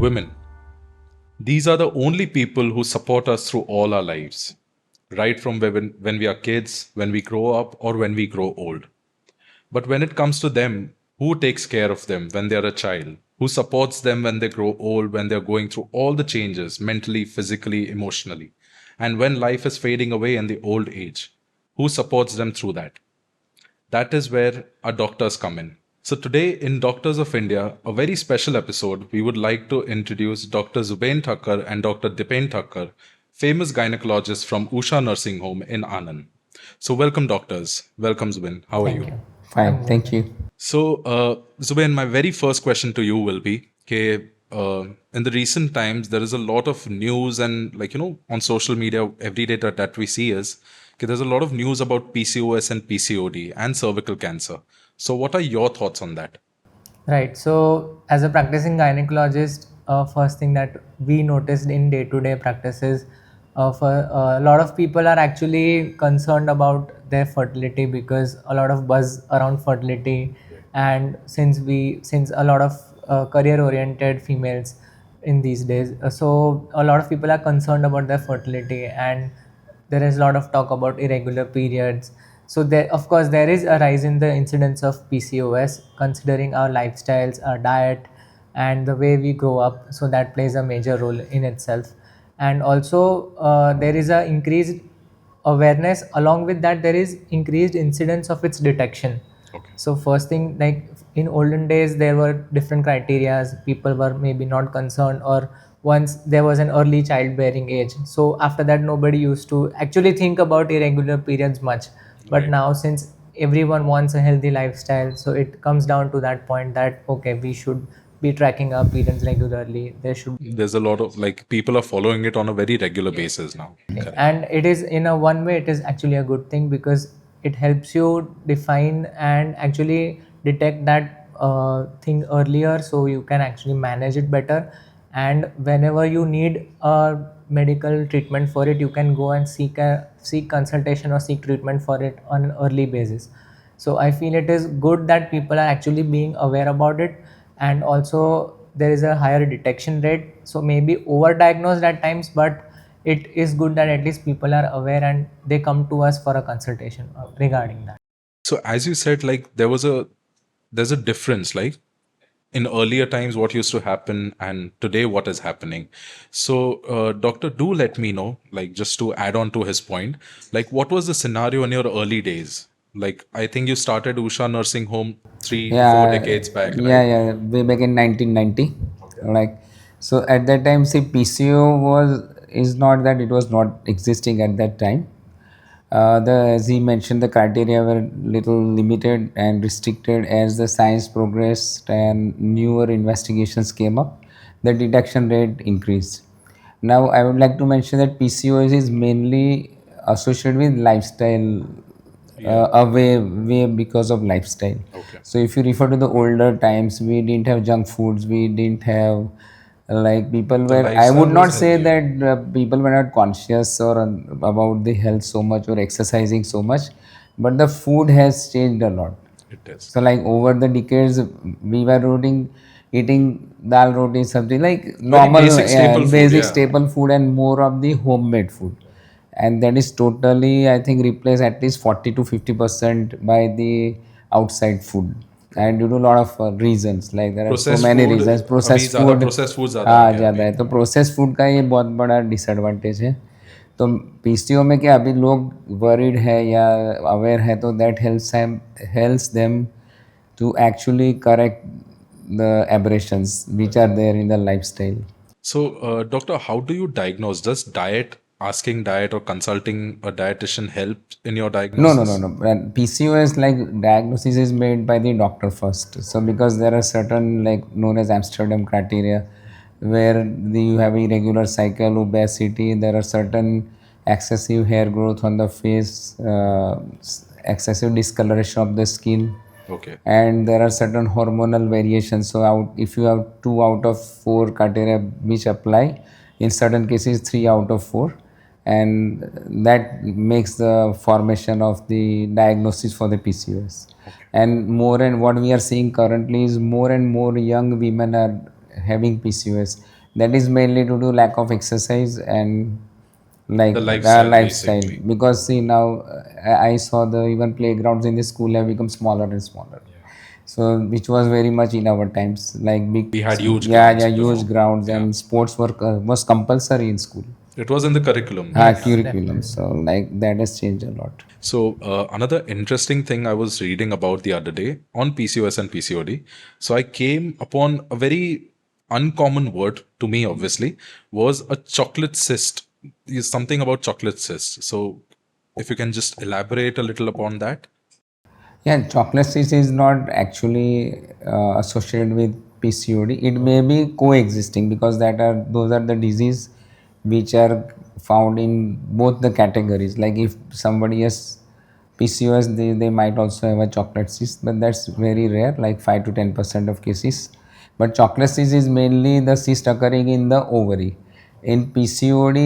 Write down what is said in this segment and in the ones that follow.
women. These are the only people who support us through all our lives, right from when we are kids, when we grow up, or when we grow old. But when it comes to them, who takes care of them when they are a child? Who supports them when they grow old, when they're going through all the changes mentally, physically, emotionally? And when life is fading away in the old age, who supports them through that? That is where our doctors come in. So, today in Doctors of India, a very special episode, we would like to introduce Dr. Zubain Thakkar and Dr. Dipen Thakkar, famous gynecologists from Usha Nursing Home in Anand. So, welcome, doctors. Welcome, Zubain. How are Thank you? you. Fine, I'm good. thank you. So, Zubain, my very first question to you will be, okay, in the recent times, there is a lot of news and on social media, every day that we see is, okay, there's a lot of news about PCOS and PCOD and cervical cancer. So, what are your thoughts on that? Right. So, as a practicing gynecologist, first thing that we noticed in day-to-day practices, for a lot of people are actually concerned about their fertility because a lot of buzz around fertility, and since a lot of career-oriented females in these days, so a lot of people are concerned about their fertility, and there is a lot of talk about irregular periods. So there, of course, there is a rise in the incidence of PCOS considering our lifestyles, our diet, and the way we grow up. So that plays a major role in itself. And also, there is a increased awareness. Along with that, there is increased incidence of its detection. Okay. So first thing, like in olden days, there were different criterias. People were maybe not concerned, or once there was an early childbearing age. So after that, nobody used to actually think about irregular periods much. But Right. now, since everyone wants a healthy lifestyle, so it comes down to that point that okay, we should be tracking our periods regularly. There should There's a lot of people are following it on a very regular basis now. Correct. and it is in a one way it is actually a good thing because it helps you define and actually detect that thing earlier so you can actually manage it better, and whenever you need a medical treatment for it you can go and seek consultation or seek treatment for it on an early basis. So I feel it is good that people are actually being aware about it, and also there is a higher detection rate, so maybe overdiagnosed at times, but it is good that at least people are aware and they come to us for a consultation regarding that. So, as you said, there's a difference, like in earlier times what used to happen and today what is happening. So doctor, do let me know, like just to add on to his point, like what was the scenario in your early days? Like I think you started Usha Nursing Home 3 to 4 Yeah, decades back, yeah, right? yeah. Way back in 1990, Okay. like so. At that time, see, PCO was is not that it was not existing at that time. As he mentioned, the criteria were little limited and restricted as the science progressed and newer investigations came up. The detection rate increased. Now, I would like to mention that PCOS is mainly associated with lifestyle, Yeah. way because of lifestyle. Okay. So, if you refer to the older times, we didn't have junk foods, we didn't have like people The were. I would lifestyle not was say healthier. that people were not conscious or about the health so much or exercising so much, but the food has changed a lot. It is. So like over the decades, we were eating dal roti, something like Very normal, basic staple food, basic yeah. staple food and more of the homemade food. And that is totally, I think, replaced at least 40 to 50% by the outside food. And due to a lot of reasons, like there are so Processed many food, reasons. अभी Processed ज़्यादा food, processed food ज़्यादा आ हाँ गया ज़्यादा अभी. है, तो process food का ये बहुत बड़ा डिसएडवांटेज है. तो पीसीओ में क्या अभी लोग वरीड है या अवेयर है, तो that helps them to actually correct the aberrations which are there in the lifestyle. So, doctor, how do you diagnose? Does asking diet or consulting a dietitian help in your No, no, no, diagnosis? no. PCOS, like diagnosis is made by the doctor first. So because there are certain like known as Amsterdam criteria where you have irregular cycle, obesity, there are certain excessive hair growth on the face, excessive discoloration of the skin, Okay. and there are certain hormonal variations. So if you have 2 out of 4 criteria which apply, in certain cases 3 out of 4, and that makes the formation of the diagnosis for the PCOS. Okay. And more, and what we are seeing currently is more and more young women are having PCOS. That is mainly due to lack of exercise and like The lifestyle, lifestyle. basically. Because see now, I saw the even playgrounds in the school have become smaller and smaller. So which was very much in our times, like big, We had huge yeah, grounds huge before. grounds, Yeah. and sports were was compulsory in school. It was in the curriculum. Yes, Curriculum. definitely. So like that has changed a lot. So, another interesting thing I was reading about the other day on PCOS and PCOD. So, I came upon a very uncommon word to me, obviously, was a chocolate cyst. Is something about chocolate cyst. So, if you can just elaborate a little upon that. Yeah, chocolate cyst is not actually associated with PCOD. It may be coexisting because those are the disease which are found in both the categories. Like if somebody has PCOS, they might also have a chocolate cyst, but that's very rare, like 5 to 10% of cases. But chocolate cyst is mainly the cyst occurring in the ovary. In PCOD,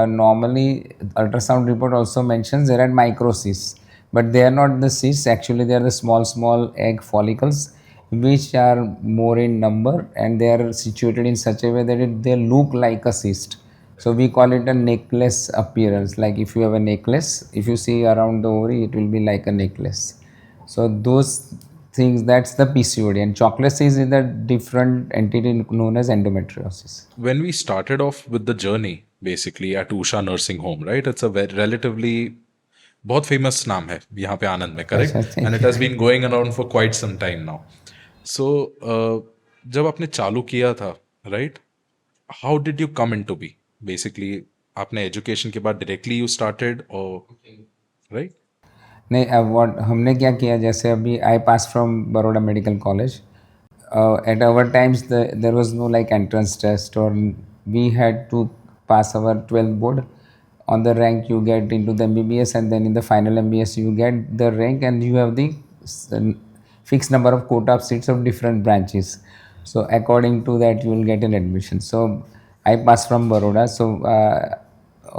normally ultrasound report also mentions there are microcysts, but they are not the cysts. Actually, they are the small egg follicles, which are more in number, and they are situated in such a way that they look like a cyst. So we call it a necklace appearance. Like if you have a necklace, if you see around the ovary, it will be like a necklace. So those things, that's the PCOD, and chocolate cyst is a different entity known as endometriosis. When we started off with the journey, basically at Usha Nursing Home, right? It's a relatively बहुत famous नाम है यहाँ पे आनंद में, अच्छा, correct, thank and it you. Has been going around for quite some time now. So जब आपने चालू किया था, right, how did you come into be, basically आपने एजुकेशन के बाद डायरेक्टली यू स्टार्टेड और राइट? नहीं, अब what हमने क्या किया, जैसे अभी I pass from Baroda medical college. At our times there was no like entrance test, or we had to pass our 12th board. On the rank you get into the MBBS, and then in the final MBS you get the rank, and you have the fixed number of quota of seats of different branches. So according to that you will get an admission. So I passed from Baroda. So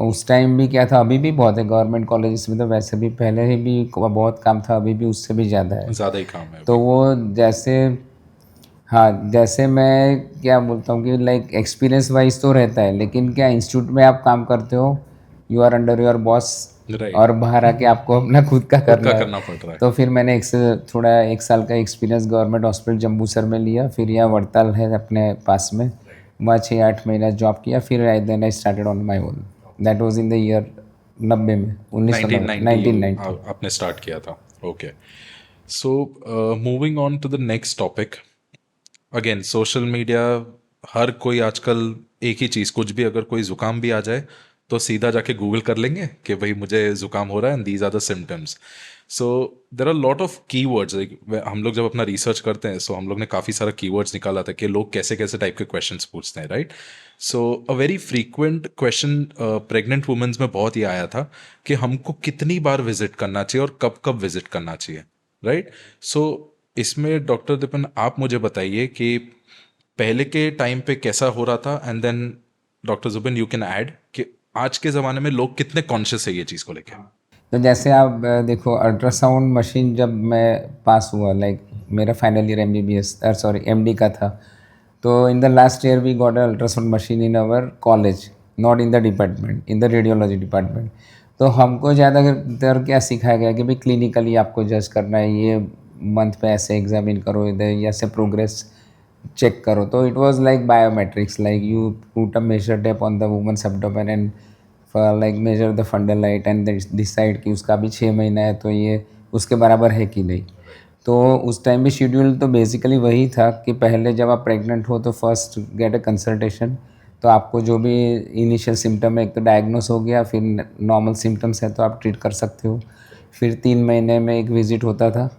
उस time भी क्या था, अभी भी बहुत है government colleges में, तो वैसे भी पहले ही भी बहुत काम था, अभी भी उससे भी ज़्यादा है. ज़्यादा ही काम है तो अभी. वो जैसे, हाँ, जैसे मैं क्या बोलता हूँ कि लाइक एक्सपीरियंस वाइज तो रहता है, लेकिन क्या इंस्टीट्यूट में आप काम करते हो, you are under your boss, Right. और बाहर आके आपको अपना खुद का करना है. करना पड़ रहा है. तो फिर मैंने थोड़ा 1 साल का एक्सपीरियंस गवर्नमेंट हॉस्पिटल जम्बूसर में लिया, फिर यहाँ वड़ताल है अपने पास में, वहाँ 6-8 महीना जॉब किया, फिर then I started on my own. That was in the year 90 में, 1990. आपने स्टार्ट किया था. Okay. So moving on to the next topic. Again social media, हर कोई आजकल एक ही चीज़, कुछ भी अगर कोई ज़ुकाम भी आ जाए तो सीधा जाके गूगल कर लेंगे कि भाई मुझे ज़ुकाम हो रहा है and these are the symptoms. So there are lot of keywords. हम लोग जब अपना रिसर्च करते हैं, सो हम लोग ने काफ़ी सारा कीवर्ड्स निकाला था कि लोग कैसे कैसे टाइप के क्वेश्चंस पूछते हैं, right. So a very frequent question pregnant women's में बहुत ही आया था कि हमको कितनी बार विजिट करना चाहिए और कब कब विजिट करना चाहिए, राइट. सो इसमें डॉक्टर दीपन आप मुझे बताइए कि पहले के टाइम पे कैसा हो रहा था, and then doctor Zubin you can add कि आज के ज़माने में लोग कितने कॉन्शियस है ये चीज़ को लेके. तो जैसे आप देखो, अल्ट्रासाउंड मशीन जब मैं पास हुआ, लाइक मेरा final year MBBS sorry MD का था, तो in the last year we got ultrasound machine in our college, not in the department, in the radiology department. तो हमको ज़्यादातर क्या सिखाया गया कि भाई क्लिनिकली आपको जज करना है, ये मंथ पे ऐसे एग्जामिन करो, इधर ऐसे प्रोग्रेस चेक करो. तो it was like biometrics, like you put a measure tape on the woman's abdomen and like measure the fundal light and decide कि उसका भी 6 महीना है तो ये उसके बराबर है कि नहीं. तो उस टाइम भी शेड्यूल तो बेसिकली वही था कि पहले जब आप प्रेग्नेंट हो तो फर्स्ट गेट अ कंसल्टेशन. तो आपको जो भी इनिशियल सिम्टम है, एक तो डायग्नोस हो गया, फिर नॉर्मल सिम्टम्स है तो आप ट्रीट कर सकते हो. फिर 3 महीने में एक विज़िट होता था.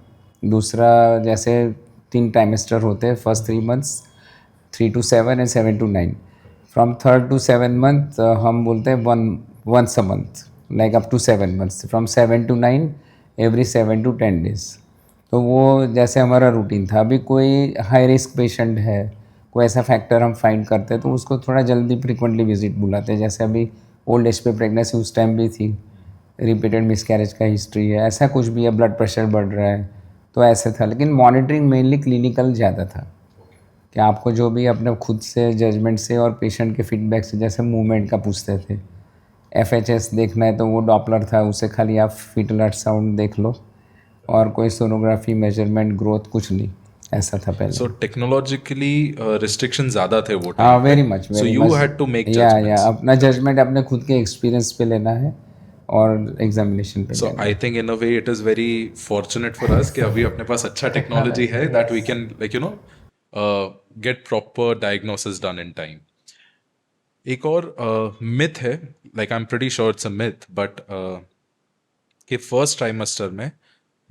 दूसरा, जैसे 3 ट्राइमेस्टर होते हैं, first 3 months, 3 to 7 and 7 to 9. From 3rd to 7th month हम बोलते हैं once a month, like up to 7 months. From 7 to 9 every 7 to 10 days. तो वो जैसे हमारा रूटीन था. अभी कोई हाई रिस्क पेशेंट है, कोई ऐसा फैक्टर हम फाइंड करते हैं तो उसको थोड़ा जल्दी फ्रिक्वेंटली विजिट बुलाते हैं. जैसे अभी ओल्ड एज पे प्रेगनेंसी उस टाइम भी थी, रिपीटेड मिसकैरेज का हिस्ट्री है, ऐसा कुछ भी है, ब्लड प्रेशर बढ़ रहा है, तो ऐसे था. लेकिन मॉनिटरिंग मेनली क्लिनिकल ज़्यादा था कि आपको जो भी अपने खुद से जजमेंट से और पेशेंट के फीडबैक से, जैसे मूवमेंट का पूछते थे, FHS देखना है तो वो डॉपलर था, उसे खाली आप फीटल अल्ट्रासाउंड देख लो, और कोई सोनोग्राफी मेजरमेंट ग्रोथ कुछ नहीं, ऐसा था पहले. So technologically restrictions ज़्यादा थे वो हाँ, टाइम पे. Very much, So you had to make या judgments. अपना जजमेंट अपने खुद के एक्सपीरियंस पे लेना है और एग्जामिनेशन पे So लेना I है. think in a way it is very fortunate for us कि अभी अपने पास अच्छा technology है that we can like get proper diagnosis done in time. एक और myth है, like I'm pretty sure it's a myth, but कि फर्स्ट ट्राइमेस्टर में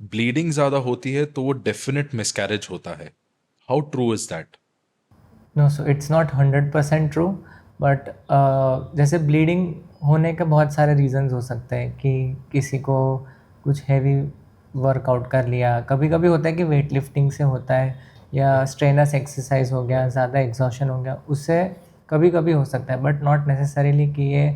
ब्लीडिंग ज़्यादा होती है तो वो डेफिनेट मिसकैरेज होता है. How true is that? No, so it's not 100% true, but जैसे ब्लीडिंग होने के बहुत सारे रीजंस हो सकते हैं कि किसी को कुछ हैवी वर्कआउट कर लिया, कभी कभी होता है कि वेट लिफ्टिंग से होता है, या स्ट्रेनस एक्सरसाइज हो गया, ज़्यादा एग्जॉशन हो गया, उससे कभी कभी हो सकता है, बट नॉट नेसेसरीली कि ये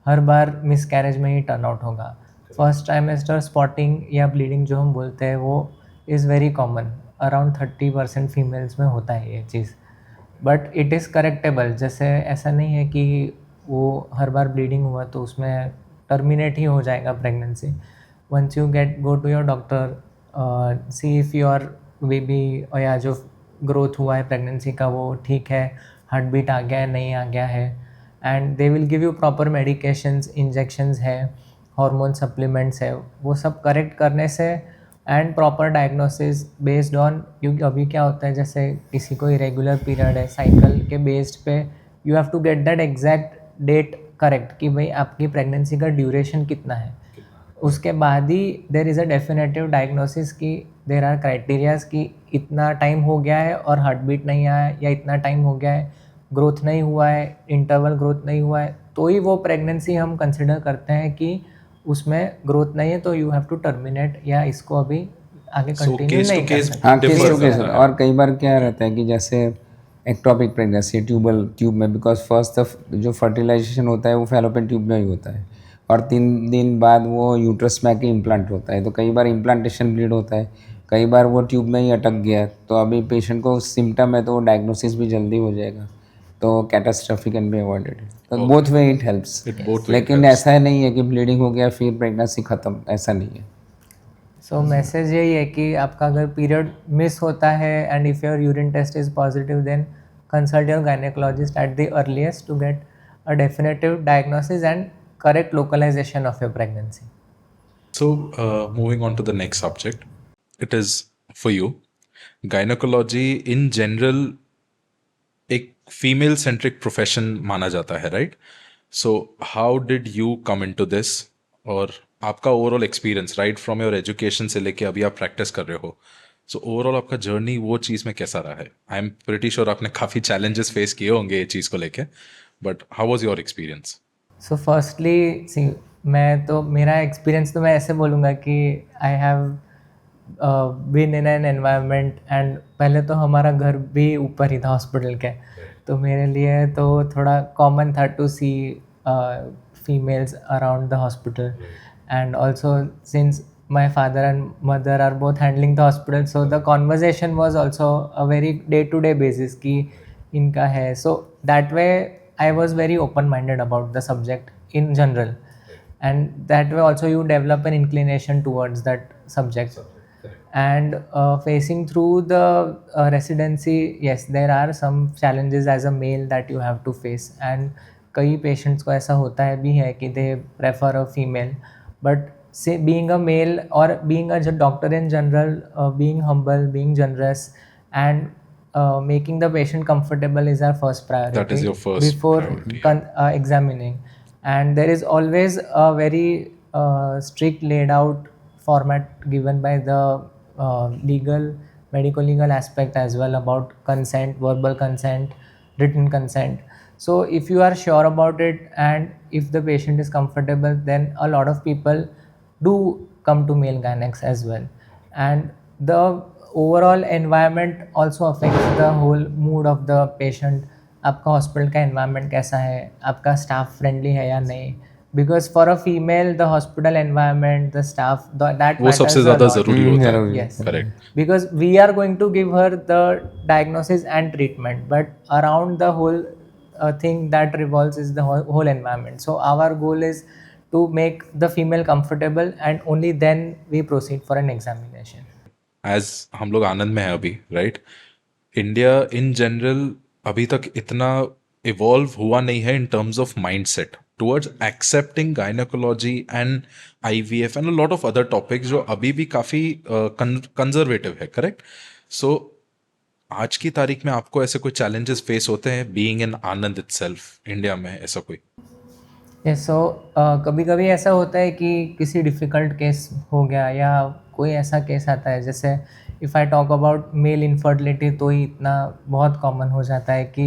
हर बार मिसकैरेज में ही टर्न आउट होगा. फर्स्ट ट्राइमेस्टर स्पॉटिंग या ब्लीडिंग जो हम बोलते हैं वो is very common, around 30% females में होता है ये चीज़, बट इट इज़ करेक्टेबल. जैसे ऐसा नहीं है कि वो हर बार ब्लीडिंग हुआ तो उसमें टर्मिनेट ही हो जाएगा pregnancy. Once you go to your doctor, see if your baby या जो ग्रोथ हुआ है प्रेगनेंसी का वो ठीक है, हार्ट बीट आ गया है नहीं आ गया है, and they will give you proper medications, injections है, हार्मोन सप्लीमेंट्स है, वो सब करेक्ट करने से and proper diagnosis based on, क्योंकि अभी क्या होता है जैसे किसी को इरेगुलर पीरियड है, साइकिल के बेस्ड पे you have to get that exact date correct कि भाई आपकी प्रेगनेंसी का ड्यूरेशन कितना है. उसके बाद ही there is a definitive diagnosis कि देर आर क्राइटेरियाज कि इतना टाइम हो गया है और हार्ट बीट नहीं आया है, या इतना टाइम हो गया है ग्रोथ नहीं हुआ है, इंटरवल ग्रोथ नहीं हुआ है, तो ही वो प्रेगनेंसी हम कंसिडर करते हैं कि उसमें ग्रोथ नहीं है, तो यू हैव टू टर्मिनेट या इसको अभी आगे So कंटिन्यू case to नहीं कर case सकते. हाँ, केस differ टू केस. करता है. और कई बार क्या रहता है कि जैसे एक्टोपिक प्रेगनेंसी ट्यूब में, बिकॉज फर्स्ट जो फर्टिलाइजेशन होता है वो फैलोपियन ट्यूब में ही होता है, और 3 दिन बाद वो यूट्रस में आके इम्प्लांट होता है, तो कई बार इम्प्लांटेशन ब्लीड होता है, कई बार वो ट्यूब में ही अटक गया, तो अभी पेशेंट को सिम्टम है तो डायग्नोसिस भी जल्दी हो जाएगा, तो कैटास्ट्रॉफी कैन बी अवॉइडेड. तो both way it helps. It both way लेकिन helps. ऐसा नहीं है कि ब्लीडिंग हो गया फिर प्रेगनेंसी ख़त्म, ऐसा नहीं है. सो मैसेज यही है कि आपका अगर पीरियड मिस होता है and if your urine test is positive, then consult your gynaecologist at the earliest to get a definitive diagnosis and correct localization of your pregnancy. So moving on to the next subject, it is for you. Gynecology in general एक female centric profession माना जाता है, right? So how did you come into this, और आपका overall experience right from your education से लेके अभी आप प्रैक्टिस कर रहे हो, सो ओवरऑल आपका जर्नी वो चीज़ में कैसा रहा है? आई एम प्रिटी श्योर आपने काफ़ी चैलेंजेस फेस किए होंगे ये चीज़ को लेके, but how was your experience? So firstly see, मैं तो मेरा एक्सपीरियंस तो मैं ऐसे बोलूँगा कि I have been in an environment, and पहले तो हमारा घर भी ऊपर ही था हॉस्पिटल के, तो मेरे लिए तो थोड़ा कॉमन था to see females around the hospital, and also since my father and mother are both handling the hospital, so the conversation was also a very day to day basis कि इनका है, so that way I was very open minded about the subject in general, and that way also you develop an inclination towards that subject. And facing through the residency, yes, there are some challenges as a male that you have to face, and कई patients को ऐसा होता है भी है कि they prefer a female, but say being a male or being a doctor in general, being humble, being generous, and making the patient comfortable is our first priority. That is your first before priority. examining, and there is always a very strict laid out format given by the medical legal aspect as well about consent, verbal consent, written consent. So if you are sure about it and if the patient is comfortable, then a lot of people do come to male gynecs as well, and the overall environment also affects the whole mood of the patient. आपका hospital का environment कैसा है, आपका staff friendly है या नहीं, because for a female the hospital environment, the staff, that वो सबसे matters a ज़्यादा lot. ज़रूरी होता है. जरूरी Yes, Correct. because we are going to give her the diagnosis and treatment, but around the whole thing that revolves is the whole environment. So our goal is to make the female comfortable, and only then we proceed for an examination. As हम लोग आनंद में हैं अभी, right? India in general अभी तक इतना evolve हुआ नहीं है in terms of mindset towards accepting gynaecology and IVF and a lot of other topics जो अभी भी काफ़ी कंजर्वेटिव है, करेक्ट? सो आज की तारीख में आपको ऐसे कोई चैलेंजेस फेस होते हैं being in Anand itself, India में ऐसा कोई? यस, सो कभी कभी ऐसा होता है कि किसी डिफ़िकल्ट केस हो गया या कोई ऐसा केस आता है, जैसे if I talk about male infertility, तो ही इतना बहुत कॉमन हो जाता है कि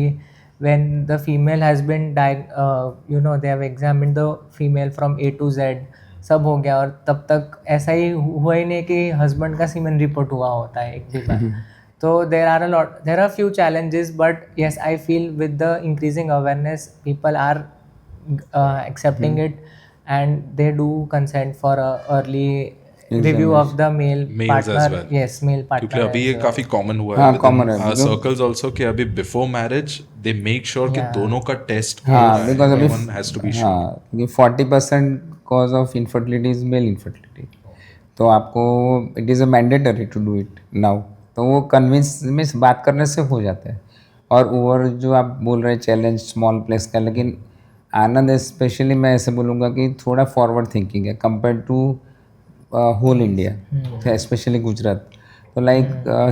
when the female has been they have examined the female from A to Z, सब हो गया, और तब तक ऐसा ही हुआ ही नहीं कि हस्बैंड का सीमेन रिपोर्ट हुआ होता है एक भी बार. So there are few challenges, but yes, I feel with the increasing awareness, people are accepting it, and they do consent for a early review of the male Males as partner. well. Yes, male partner. क्योंकि अभी as ये well. काफी common हुआ हाँ, है common है, because- circles also कि अभी before marriage they make sure कि Yeah. दोनों का टेस्ट हाँ, बिकॉज अभी one has to be sure. हाँ, क्योंकि 40% cause of infertility is male infertility, तो आपको it is a mandatory to do it now. तो वो कन्विंस में बात करने से हो जाता है. और ओवर जो आप बोल रहे हैं चैलेंज स्मॉल प्लेस का, लेकिन आनंद स्पेशली मैं ऐसे बोलूँगा कि थोड़ा फॉरवर्ड थिंकिंग है compare to whole India, specially Gujarat. तो like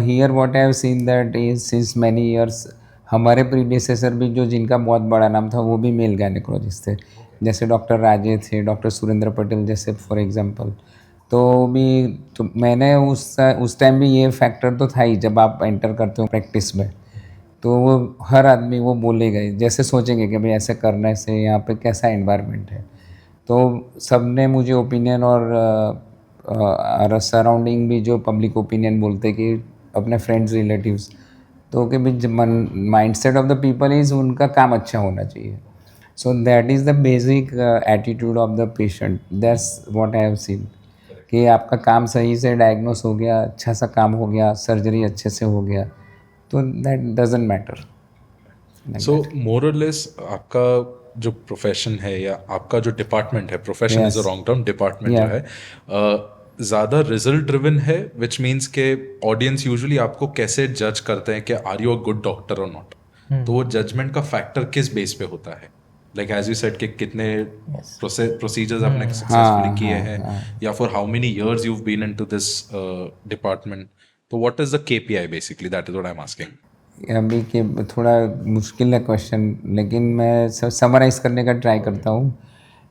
here what I have seen that is since many years हमारे प्रीडिसेसर भी जो जिनका बहुत बड़ा नाम था वो भी मेल गायनेकोलॉजिस्ट थे, जैसे डॉक्टर राजे थे, डॉक्टर सुरेंद्र पटेल जैसे फॉर एग्जांपल. तो मैंने उस टाइम भी ये फैक्टर तो था ही, जब आप एंटर करते हो प्रैक्टिस में तो वो हर आदमी वो बोलेगा ही, जैसे सोचेंगे कि भाई ऐसे करने से यहाँ पे कैसा एनवायरनमेंट है. तो सब ने मुझे ओपिनियन और सराउंडिंग भी जो पब्लिक ओपिनियन बोलते कि अपने फ्रेंड्स रिलेटिव्स, तो कि भाई mindset of the people is उनका काम अच्छा होना चाहिए. So that is the basic attitude of the patient. That's what I have scene कि आपका काम सही से डायग्नोस हो गया, अच्छा सा काम हो गया, सर्जरी अच्छे से हो गया, तो दैट डजंट मैटर. सो मोर और लेस आपका जो प्रोफेशन है या आपका जो डिपार्टमेंट है, profession is a Yes. Wrong term, department जो Yeah. है ज़्यादा रिजल्ट ड्रिवन है, विच मीन्स के ऑडियंस यूजुअली आपको कैसे जज करते हैं कि are you a good doctor और नॉट. तो वो जजमेंट का फैक्टर किस बेस पे होता है? लाइक एज यू सेड कि कितने प्रोसीजर्स आपने सक्सेसफुली किए हैं या for how many years you have been into this department. तो what is the KPI basically, that is what I am asking. अभी के थोड़ा मुश्किल है क्वेश्चन, लेकिन मैं समराइज़ करने का ट्राई करता हूँ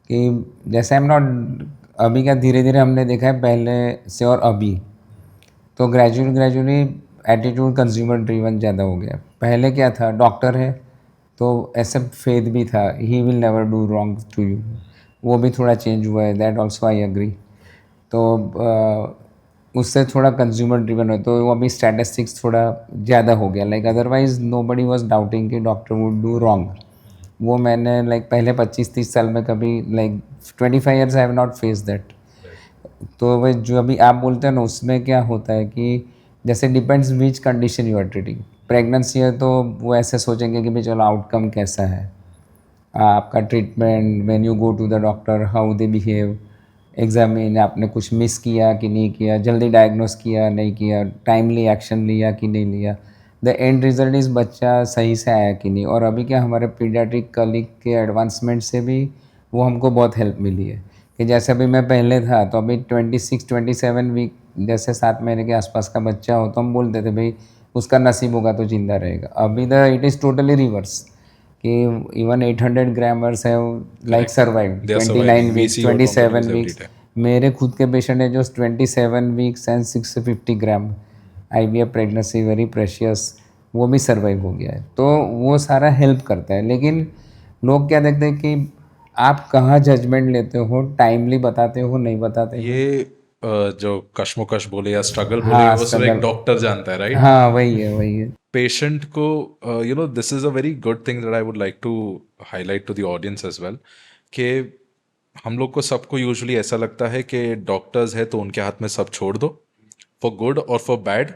कि जैसे आई एम नॉट, अभी का धीरे धीरे हमने देखा है पहले से और अभी, तो ग्रेजुअली एटीट्यूड कंज्यूमर ड्रिवन ज़्यादा हो गया. पहले क्या था, डॉक्टर है तो ऐसा फेथ भी था, he will never do wrong to you, वो भी थोड़ा चेंज हुआ है, दैट ऑल्सो आई एग्री. तो उससे थोड़ा कंज्यूमर ड्रिवन है, तो वो अभी स्टैटिस्टिक्स थोड़ा ज़्यादा हो गया. Like otherwise nobody was doubting कि डॉक्टर वुड डू रॉन्ग. वो मैंने लाइक पहले 25-30 साल में कभी, like 25 years I have not face that. तो वह जो अभी आप बोलते हैं ना, उसमें क्या होता है कि जैसे depends which condition you are treating. Pregnancy है तो वो ऐसे सोचेंगे कि भाई चलो आउटकम कैसा है, आपका treatment, when you go to the doctor how they behave, examine आपने कुछ मिस किया कि नहीं किया, जल्दी डायग्नोस किया नहीं किया, टाइमली एक्शन लिया कि नहीं लिया, द एंड रिजल्ट इज़ बच्चा सही से आया कि नहीं. और अभी क्या हमारे पीडियाट्रिक कलीग के एडवांसमेंट से भी वो हमको बहुत हेल्प मिली है कि जैसे अभी मैं पहले था तो अभी 26-27 वीक जैसे 7 महीने के आसपास का बच्चा हो तो हम बोलते थे भाई उसका नसीब होगा तो जिंदा रहेगा. अभी the it is totally reverse कि इवन 800 ग्रामर्स है like survive They are 29 surviving. We weeks, see your 27 documentaries every weeks. time. मेरे खुद के पेशेंट है जो 27 weeks and 650 gram IVF pregnancy very precious, वो भी सर्वाइव हो गया है. तो वो सारा हेल्प करता है. लेकिन लोग क्या देखते हैं कि आप कहाँ जजमेंट लेते हो, टाइमली बताते हो नहीं बताते हो. ये जो कश्मोकश बोले या स्ट्रगल बोले, हाँ, वो सब एक struggle. डॉक्टर जानता है, राइट? हाँ वही है. पेशेंट को this is a very good thing that I would like to highlight to the audience as well कि हम लोग को सबको यूजुअली ऐसा लगता है कि डॉक्टर्स है तो उनके हाथ में सब छोड़ दो, फॉर गुड और फॉर बैड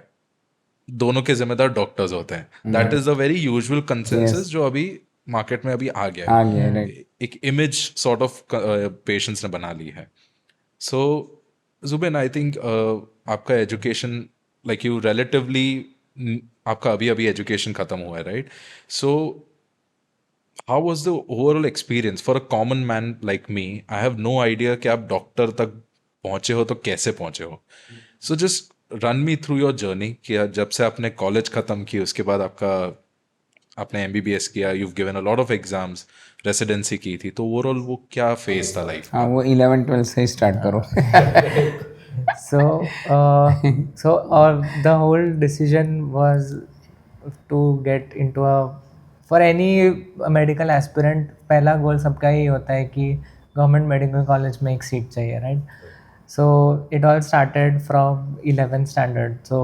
दोनों के जिम्मेदार डॉक्टर्स होते हैं. That is a very usual consensus जो अभी मार्केट में अभी आ गया आ है. गया राइट. एक इमेज सॉर्ट ऑफ पेशेंट्स ने बना ली है. सो जुबिन, आई थिंक आपका एजुकेशन लाइक यू रिलेटिवली आपका अभी अभी एजुकेशन खत्म हुआ है, right? So how was the overall experience for a common man like me? I have no idea कि आप डॉक्टर तक पहुंचे हो तो कैसे पहुंचे हो. So just run me through your journey कि जब से आपने कॉलेज खत्म की उसके बाद आपने एमबीबीएस किया, you've given a lot of exams, residency की थी, तो ओवरऑल वो क्या फेज था लाइफ हाँ का? वो 11-12 से ही स्टार्ट करो. So, the whole decision was to get into for any medical aspirant, पहला गोल सबका ही होता है कि गवर्नमेंट मेडिकल कॉलेज में एक सीट चाहिए, right? So it all started from 11th standard. So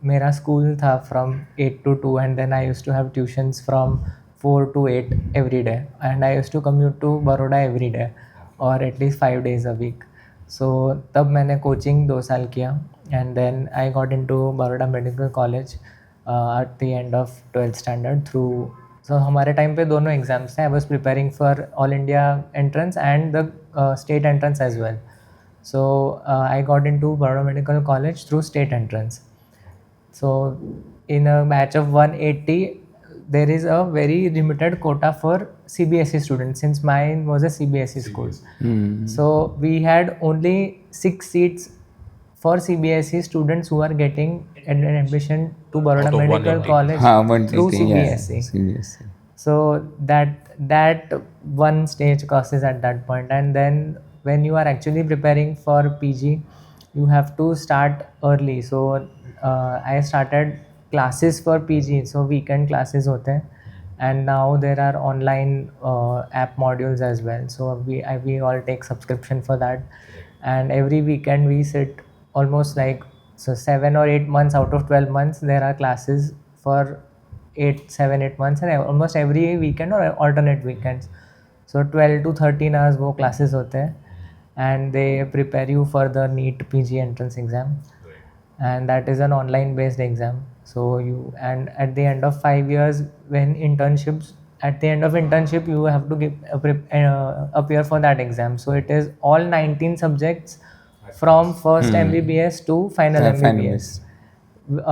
मेरा स्कूल था from 8 to 2 and then I used to have tuitions from 4 to 8 every day, and I used to commute to Baroda every day or at least 5 days a week. So तब मैंने coaching 2 साल किया and then I got into Baroda medical college at the end of 12th standard through. So हमारे time पे दोनों exams थे. I was preparing for all India entrance and the state entrance as well. So I got into Baroda medical college through state entrance. So in a batch of 180, there is a very limited quota for CBSE students since mine was a CBSE school. So we had only 6 seats for CBSE students who are getting an admission to Baroda Out of Medical 180. College हाँ through 180 yeah, CBSE. CBSE. So that one stage crosses at that point, and then when you are actually preparing for PG, you have to start early. So I started classes for PG, so weekend classes होते हैं, and now there are online app modules as well. So we all take subscription for that, and every weekend we sit almost like, so 7 or 8 months out of 12 months there are classes for 7-8 months, and almost every weekend or alternate weekends. So 12 to 13 hours वो classes होते हैं, and they prepare you for the NEET PG entrance exam, and that is an online based exam. So and at the end of 5 years, at the end of internship you have to appear for that exam. So it is all 19 subjects from first MBBS to final Final MBBS.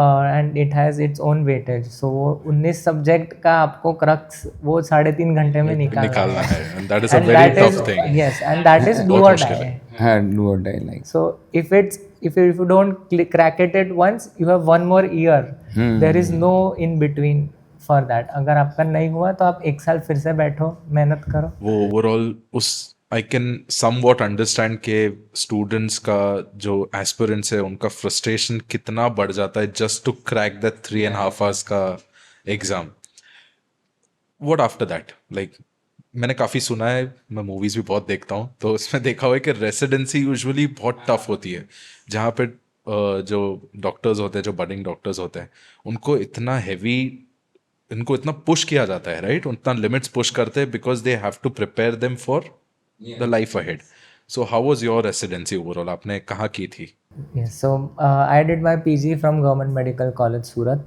And it has its own weightage. So वो 19 subject का आपको crux वो 3.5 घंटे में निकालना है, and that is a And very that tough is- thing. Yes, and that is do बहुत or मुश्किल die. है. हाँ do or die like. So if you don't crack it at once, you have one more year. There is no in between for that. अगर आपका नहीं हुआ तो आप 1 साल फिर से बैठो, मेहनत करो. वो ओवरऑल उस आई कैन समवॉट अंडरस्टैंड के स्टूडेंट्स का जो एस्पिरेंट्स है उनका फ्रस्ट्रेशन कितना बढ़ जाता है just to crack that 3.5 hours का exam. What after that, like मैंने काफ़ी सुना है, मैं मूवीज़ भी बहुत देखता हूँ, तो उसमें देखा हुआ है कि रेसिडेंसी यूजुअली बहुत टफ होती है, जहाँ पे जो डॉक्टर्स होते हैं, जो बडिंग डॉक्टर्स होते हैं, उनको इतना हैवी, इनको इतना पुश किया जाता है, राइट? उतना लिमिट्स पुश करते हैं because they have to prepare them for the life ahead. So how was your residency overall? आपने कहाँ की थी? Yes, so I did my PG from Government Medical College Surat,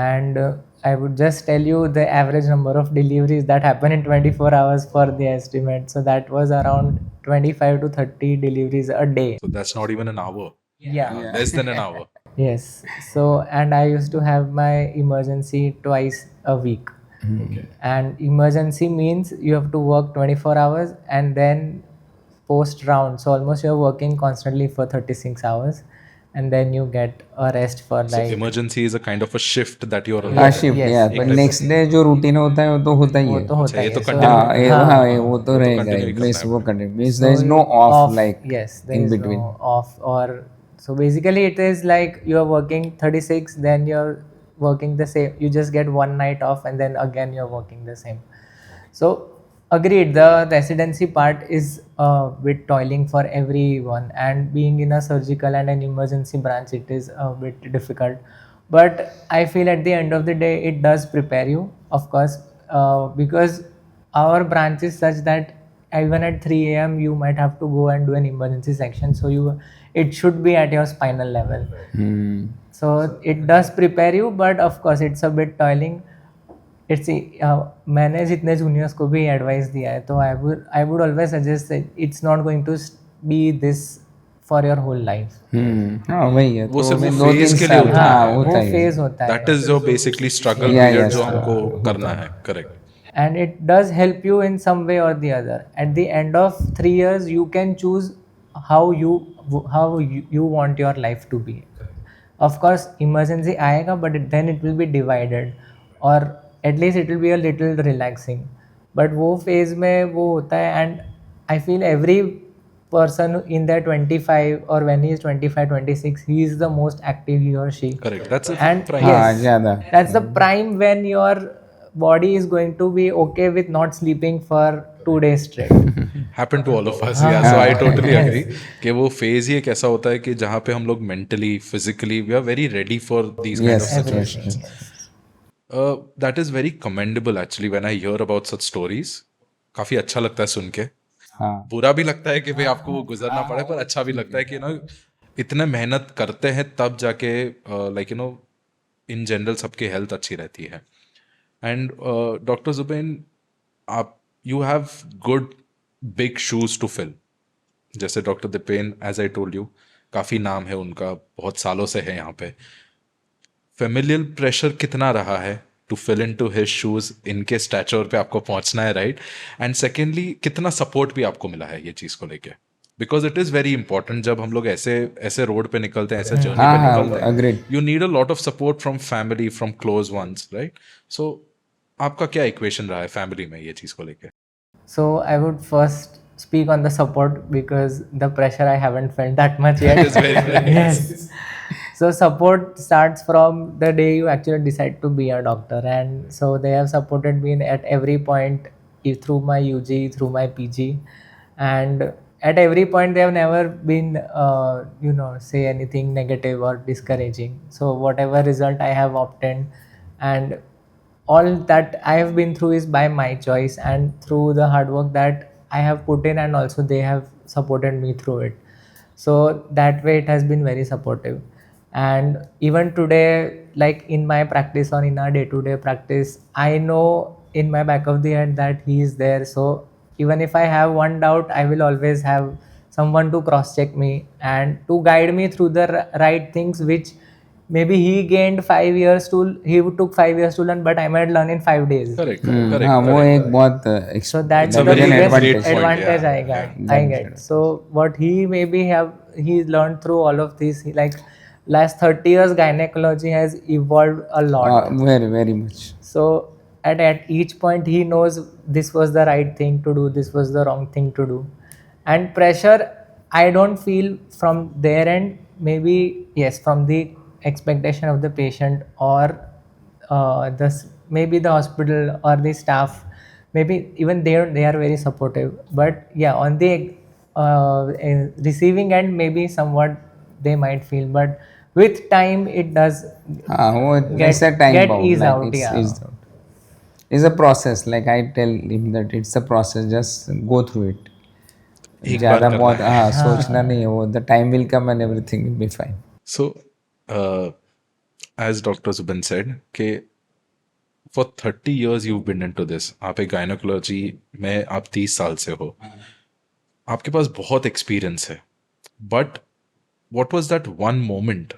and I would just tell you the average number of deliveries that happen in 24 hours for the estimate. So that was around 25 to 30 deliveries a day. So that's not even an hour. Yeah. Less than an hour. Yes. So, and I used to have my emergency twice a week. And emergency means you have to work 24 hours and then post round. So almost you're working constantly for 36 hours, and then you get a rest for So like emergency is a kind of a shift that you're on. हाँ shift Yes, या पर next day जो routine होता है वो तो होता ही वो है. तो होता ये ही तो है. So- continue हाँ ये हाँ. हाँ वो तो रहेगा continue ही. करना मीन्स है वो आपको. Continue means there is no off like yes, there in is between. no off. Or so basically it is like you are working 36, then you're working the same, you just get one night off and then again you're working the same. So agreed, the residency part is a bit toiling for everyone, and being in a surgical and an emergency branch, it is a bit difficult. But I feel at the end of the day it does prepare you, of course, because our branch is such that even at 3 a.m. you might have to go and do an emergency section, so it should be at your spinal level. So it does prepare you, but of course it's a bit toiling. It's मैंने जितने juniors को भी advice दिया है, तो I would always suggest it's not going to be this for your whole life. हाँ वही है. वो तो सिर्फ मैं वो 2-3 phase के लिए साल, होता है. हाँ वो होता ही है. फेज होता है. That is your basically struggle Yeah, period yeah, जो struggle हमको करना है. Correct. And it does help you in some way or the other. At the end of 3 years you can choose how you want your life to be. Of course emergency आएगा, but then it will be divided, or at least it will be a little relaxing. But वो phase में वो होता है, and I feel every person in their 25 or when he is 25 26 he is the most active, he or she. Correct. That's And prime. हाँ yes, ज़्यादा. that's the prime when your body is going to be okay with not sleeping for 2 days straight. Happen to all of us. या so I totally agree कि वो phase ही एक ऐसा होता है कि जहाँ पे हम लोग mentally physically we are very ready for these kind of Yes, yes, situations. That is very commendable actually when I hear about such stories. काफी अच्छा लगता है सुन के. हाँ बुरा भी लगता है कि भाई आपको वो गुजरना पड़े, पर अच्छा भी लगता है कि ना इतने मेहनत करते हैं तब जाके लाइक इन जनरल सबकी हेल्थ अच्छी रहती है. एंड डॉक्टर जुबैन, आप you have good big shoes to fill. जैसे doctor Dipen, as I told you, काफ़ी नाम है उनका, बहुत सालों से है यहाँ पे. फेमिलियल प्रेशर कितना रहा है to fill in to his shoes, इनके स्टैचर पे आपको पहुंचना है, राइट? एंड सेकेंडली कितना सपोर्ट भी आपको मिला है ये चीज़ को लेके, because it is very important. जब हम लोग ऐसे ऐसे रोड पे निकलते हैं, ऐसे जर्नी हाँ पे हाँ निकलते हैं, agreed. You need a lot of support from family, from close ones, right? So आपका क्या इक्वेशन रहा है फैमिली में ये चीज़ को लेके? So I would first speak on the support, because the pressure I haven't felt that much yet. It is very, very Yes. So support starts from the day you actually decide to be a doctor, and so they have supported me at every point, through my UG, through my PG, and at every point they have never been say anything negative or discouraging. So whatever result I have obtained, and all that I have been through is by my choice and through the hard work that I have put in, and also they have supported me through it. So that way it has been very supportive. And even today, like in my practice or in our day-to-day practice, I know in my back of the head that he is there. So even if I have one doubt, I will always have someone to cross check me and to guide me through the right things, which maybe he gained 5 years to he took 5 years to learn, but I might learn in 5 days. Correct, हाँ correct. वो एक बहुत So that's a the very biggest great point, advantage yeah. I got. I get. So what he maybe he learned through all of this. Like last 30 years, gynecology has evolved a lot. very very much. So at each point he knows this was the right thing to do, this was the wrong thing to do. And pressure, I don't feel from their end. Maybe yes, from the expectation of the patient, or maybe the hospital or the staff, maybe even they are very supportive. But yeah, on the receiving end, maybe somewhat they might feel, but with time it does हाँ वो Get- it's a time get bound, ease like out, it's yeah. eased out. It's a process, like I tell him that it's a process, just go through it. एक ज़्यादा बार बहुत करना हाँ सोचना नहीं है, वो the time will come and everything will be fine. So, as Dr. Zubin said, कि for 30 years you've been into this. आप एक गायनोकोलॉजी में आप 30 साल से हो. आपके पास बहुत एक्सपीरियंस है. But what was that one moment,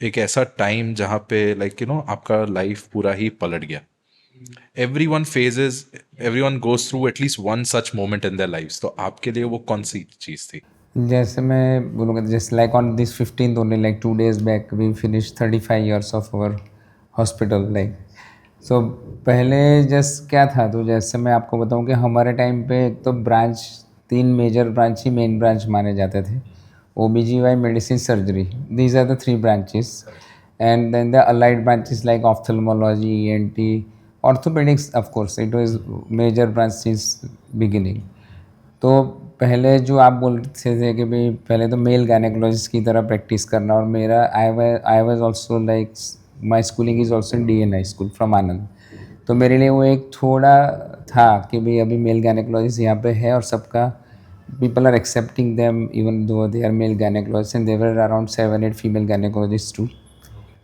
एक ऐसा टाइम जहाँ पे आपका लाइफ पूरा ही पलट गया? Everyone faces, everyone goes through at least one such moment in their lives. तो आपके लिए वो कौन सी चीज़ थी? जैसे मैं बोलूँगा, जैसे like on this 15th only, like 2 days back we finished 35 years of our hospital, like so पहले जस्ट क्या था, तो जैसे मैं आपको बताऊँ कि हमारे टाइम पे एक तो ब्रांच 3 मेजर ब्रांच ही मेन ब्रांच माने जाते थे. OBGY, medicine, surgery, these are the 3 branches, and then the allied branches like ophthalmology, ENT, orthopedics, of course it was major branch since beginning. तो पहले जो आप बोलते थे कि भाई पहले तो मेल गायनेकोलॉजिस्ट की तरह प्रैक्टिस करना, और मेरा I was also like my schooling is also in DNI school from Anand. तो मेरे लिए वो एक थोड़ा था कि भाई अभी मेल गायनेकोलॉजिस्ट यहाँ पे है और सबका people are accepting them even though they are male gynecologists and there were around 7-8 female gynecologists too.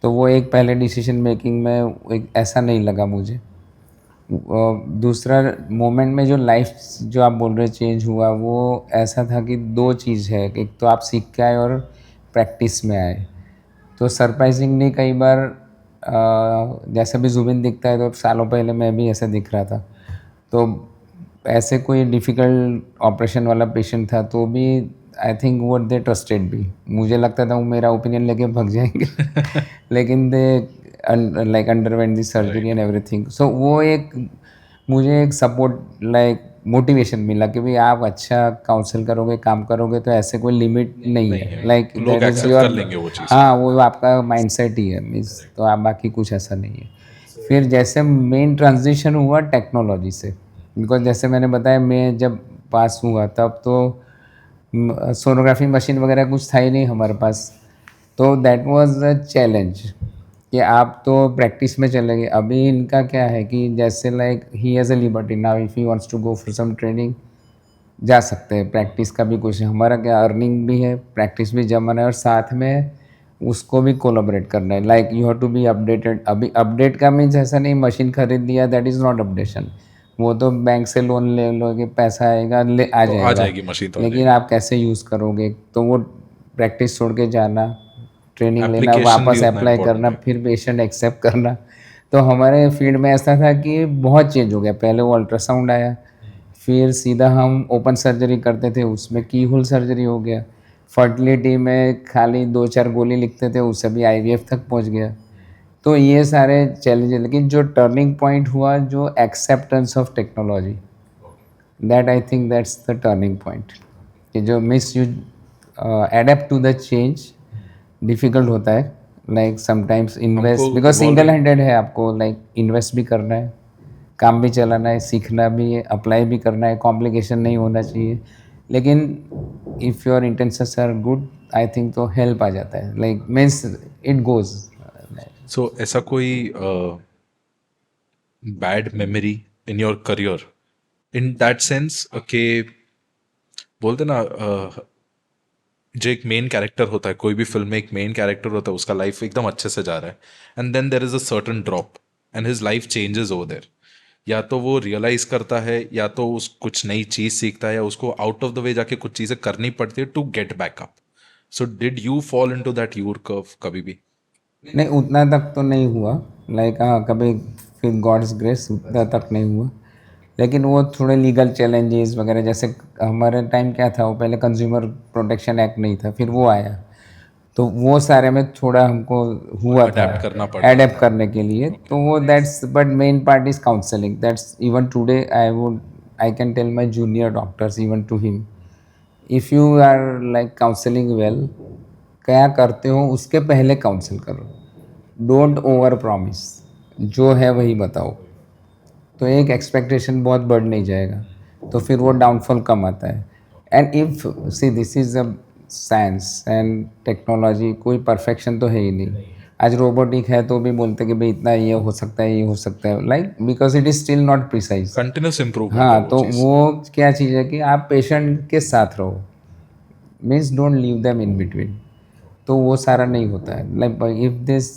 तो वो एक पहले डिसीजन मेकिंग में एक ऐसा नहीं लगा मुझे। दूसरा मोमेंट में जो लाइफ जो आप बोल रहे चेंज हुआ वो ऐसा था कि दो चीज़ है, एक तो आप सीख के आए और प्रैक्टिस में आए। तो सरप्राइजिंगली कई बार जैसे भी जुबिन दिखता है तो सालों पहले मैं भी ऐसे दिख रहा था। तो ऐसे कोई डिफ़िकल्ट ऑपरेशन वाला पेशेंट था तो भी आई थिंक वो दे ट्रस्टेड भी। मुझे लगता था वो मेरा ओपिनियन लेके भाग जाएंगे लेकिन they like underwent the surgery and everything. So वो एक मुझे एक सपोर्ट लाइक मोटिवेशन मिला कि भाई आप अच्छा काउंसिल करोगे, काम करोगे तो ऐसे कोई लिमिट नहीं है। लाइक लोग दैट इज़ accept कर लेंगे वो चीज़। हाँ, वो आपका माइंडसेट ही है मीन्स, तो आप बाकी कुछ ऐसा नहीं है। फिर जैसे मेन ट्रांजिशन हुआ टेक्नोलॉजी से, बिकॉज जैसे मैंने बताया मैं जब पास हुआ तब तो सोनोग्राफी मशीन वगैरह कुछ था ही नहीं हमारे पास। तो दैट वाज अ चैलेंज कि आप तो प्रैक्टिस में चले गए। अभी इनका क्या है कि जैसे like he has a liberty now if he wants to go for some training जा सकते हैं। प्रैक्टिस का भी कुछ हमारा क्या अर्निंग भी है, प्रैक्टिस भी जमाना है और साथ में उसको भी कोलैबोरेट करना है। Like you have to be updated. अभी अपडेट का मीन्स ऐसा नहीं मशीन खरीद लिया दैट इज़ नॉट अपडेशन। वो तो बैंक से लोन ले लोगे, पैसा आएगा ले आ तो आ जाएगा, जाएगी मशीन तो आ लेकिन आप कैसे यूज़ करोगे। तो वो प्रैक्टिस छोड़ के जाना, ट्रेनिंग लेना, एप्लीकेशन भी वापस उतना अप्लाई इम्पोर्टेंट करना, है। फिर पेशेंट एक्सेप्ट करना। तो हमारे फील्ड में ऐसा था कि बहुत चेंज हो गया। पहले वो अल्ट्रासाउंड आया, फिर सीधा हम ओपन सर्जरी करते थे, उसमें की होल सर्जरी हो गया। फर्टिलिटी में खाली 2-4 गोली लिखते थे, उससे भी आईवीएफ तक पहुंच गया। तो ये सारे चैलेंज, लेकिन जो टर्निंग पॉइंट हुआ जो acceptance of technology, that I think that's the turning point. कि जो miss you adapt to the change difficult होता है। लाइक समटाइम्स इन्वेस्ट, हमको बिकॉज सिंगल इवॉल्विंग हैंडेड है, आपको लाइक इन्वेस्ट भी करना है, काम भी चलाना है, सीखना भी है, अप्लाई भी करना है, कॉम्प्लिकेशन नहीं होना चाहिए। लेकिन if your intentions are good I think तो हेल्प आ जाता है। Like means it goes. So ऐसा कोई bad memory in your career in that sense कि बोलते ना जो एक मेन कैरेक्टर होता है, कोई भी फिल्म में एक मेन कैरेक्टर होता है, उसका लाइफ एकदम अच्छे से जा रहा है and then there is a certain drop and his life changes over there. या तो वो रियलाइज करता है या तो उस कुछ नई चीज सीखता है या उसको आउट ऑफ द वे जाके कुछ चीजें करनी पड़ती है to get back up. So did you fall into that your curve कभी भी? नहीं, उतना तक तो नहीं हुआ। लाइक हाँ, कभी फिर गॉड्स ग्रेस उतना तक नहीं हुआ। लेकिन वो थोड़े लीगल चैलेंजेस वगैरह, जैसे हमारे टाइम क्या था, वो पहले कंज्यूमर प्रोटेक्शन एक्ट नहीं था, फिर वो आया। तो वो सारे में थोड़ा हमको हुआ था अडेप्ट करना पड़ा। एडेप्ट करने के लिए। तो वो that's but main part is counselling. That's even today I can tell my junior doctors even to him, if you are like counselling well, क्या करते हो उसके पहले काउंसिल करो, डोंट ओवर प्रॉमिस, जो है वही बताओ। तो एक एक्सपेक्टेशन बहुत बढ़ नहीं जाएगा, तो फिर वो डाउनफॉल कम आता है। And if C this is a science and technology, कोई परफेक्शन तो है ही नहीं। आज रोबोटिक है तो भी बोलते कि भाई इतना ये हो सकता है, ये हो सकता है, like because it is still not precise. Continuous improvement है हाँ, वो तो चीज। वो क्या चीज़ है कि आप पेशेंट के साथ रहो, means don't leave them in between. तो वो सारा नहीं होता है। लाइक इफ़ दिस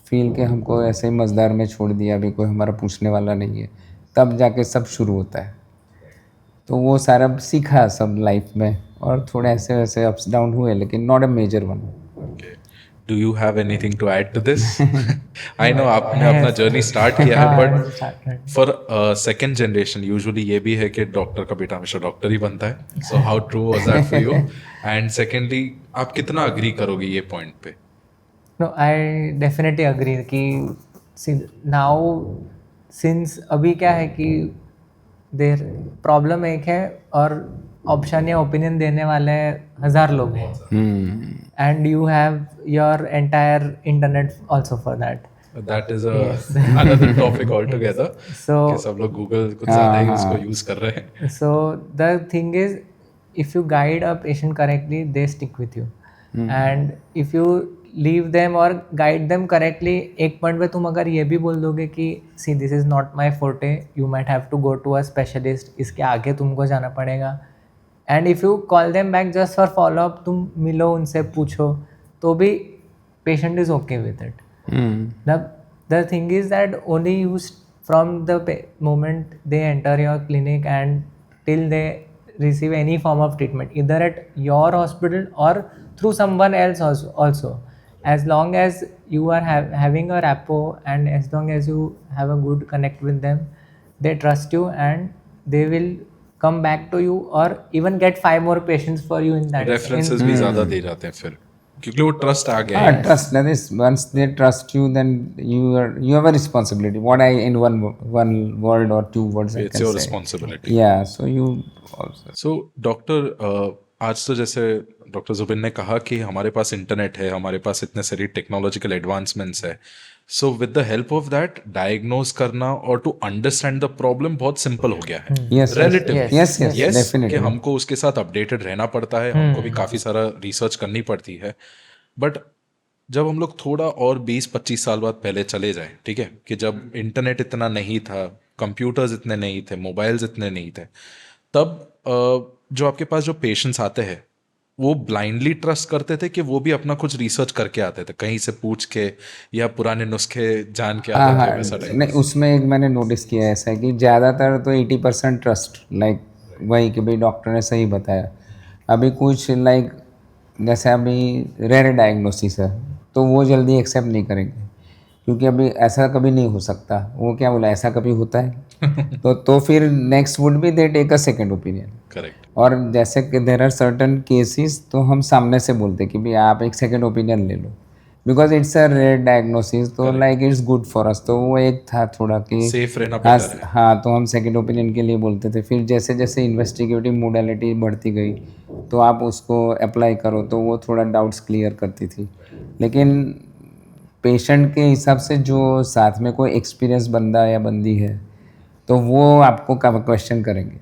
फील के हमको ऐसे ही मज़दार में छोड़ दिया, अभी कोई हमारा पूछने वाला नहीं है, तब जाके सब शुरू होता है। तो वो सारा सीखा सब लाइफ में, और थोड़े ऐसे वैसे अप्स डाउन हुए, लेकिन not a major one. Do you have anything to add to this? I know आपने अपना जर्नी स्टार्ट किया है, but started. For second generation usually ये भी है कि डॉक्टर का बेटा हमेशा डॉक्टर ही बनता है। So how true was that for you? And secondly, आप कितना अग्री करोगे ये पॉइंट पे? No, I definitely agree कि now since अभी क्या है कि देर प्रॉब्लम एक है और ऑप्शन या ओपिनियन देने वाले 1000 लोग हैं, and you have your entire internet also for that. That is another topic all together So कि सब लोग गूगल कुछ ज़्यादा ही उसको यूज़ कर रहे हैं। so the thing is, if you guide a patient correctly, they stick with you. And if you leave them और गाइड देम करेक्टली, एक पॉइंट पे तुम अगर ये भी बोल दोगे कि see this is not my forte, you might have to go to a specialist, इसके आगे तुमको जाना पड़ेगा, and if you call them back just for follow up, तुम मिलो उनसे पूछो, तो भी patient is okay with it. The thing is that only from the moment they enter your clinic and till they receive any form of treatment, either at your hospital or through someone else also, as long as you are having a rapport and as long as you have a good connect with them, they trust you and they will come back to you or even get 5 more patients for you in that. References भी ज्यादा दे जाते हैं फिर, क्योंकि वो trust आ गया Ah, है. trust. That is, once they trust you, then you have a responsibility. What I in one word or two words I It's can your say. responsibility. Yeah. So you also. So doctor, आज तो जैसे doctor Zubin ने कहा कि हमारे पास internet है, हमारे पास इतने सारी टेक्नोलॉजिकल एडवांसमेंट्स है, so with the help of that diagnose करना और टू अंडरस्टैंड द प्रॉब्लम बहुत सिंपल हो गया है. Yes. Relative. Yes. Yes. Yes, Definitely. कि हमको उसके साथ अपडेटेड रहना पड़ता है, हमको भी काफ़ी सारा रिसर्च करनी पड़ती है, बट जब हम लोग थोड़ा और 20-25 साल बाद पहले चले जाएं, ठीक है, कि जब इंटरनेट इतना नहीं था, कंप्यूटर्स इतने नहीं थे, मोबाइल्स इतने नहीं थे, तब जो आपके पास जो पेशेंट्स आते हैं वो ब्लाइंडली ट्रस्ट करते थे कि वो भी अपना कुछ रिसर्च करके आते थे, कहीं से पूछ के या पुराने नुस्खे जान के हाँ आते थे, हाँ. वैसा टाइप. नहीं, उसमें एक मैंने नोटिस किया है ऐसा कि ज़्यादातर तो 80% ट्रस्ट, लाइक वही कि भाई डॉक्टर ने सही बताया. अभी कुछ लाइक जैसे अभी रेयर डायग्नोसिस है तो वो जल्दी एक्सेप्ट नहीं करेंगे, क्योंकि अभी ऐसा कभी नहीं हो सकता. वो क्या बोला, ऐसा कभी होता है. तो फिर next would be they take a second opinion. Correct. और जैसे कि देर आर सर्टन केसेस तो हम सामने से बोलते कि भाई आप एक सेकेंड ओपिनियन ले लो, because it's a rare diagnosis, तो like it's good for us. तो वो एक था थोड़ा कि सेफ रहना हाँ, बेटर है. हाँ, तो हम सेकेंड ओपिनियन के लिए बोलते थे. फिर जैसे जैसे इन्वेस्टिगेटिव मोडालिटी बढ़ती गई तो आप उसको अप्लाई करो, तो वो थोड़ा डाउट्स क्लियर करती थी. लेकिन पेशेंट के हिसाब से जो साथ में कोई एक्सपीरियंस बंदा या बंदी है तो वो आपको क्वेश्चन करेंगे.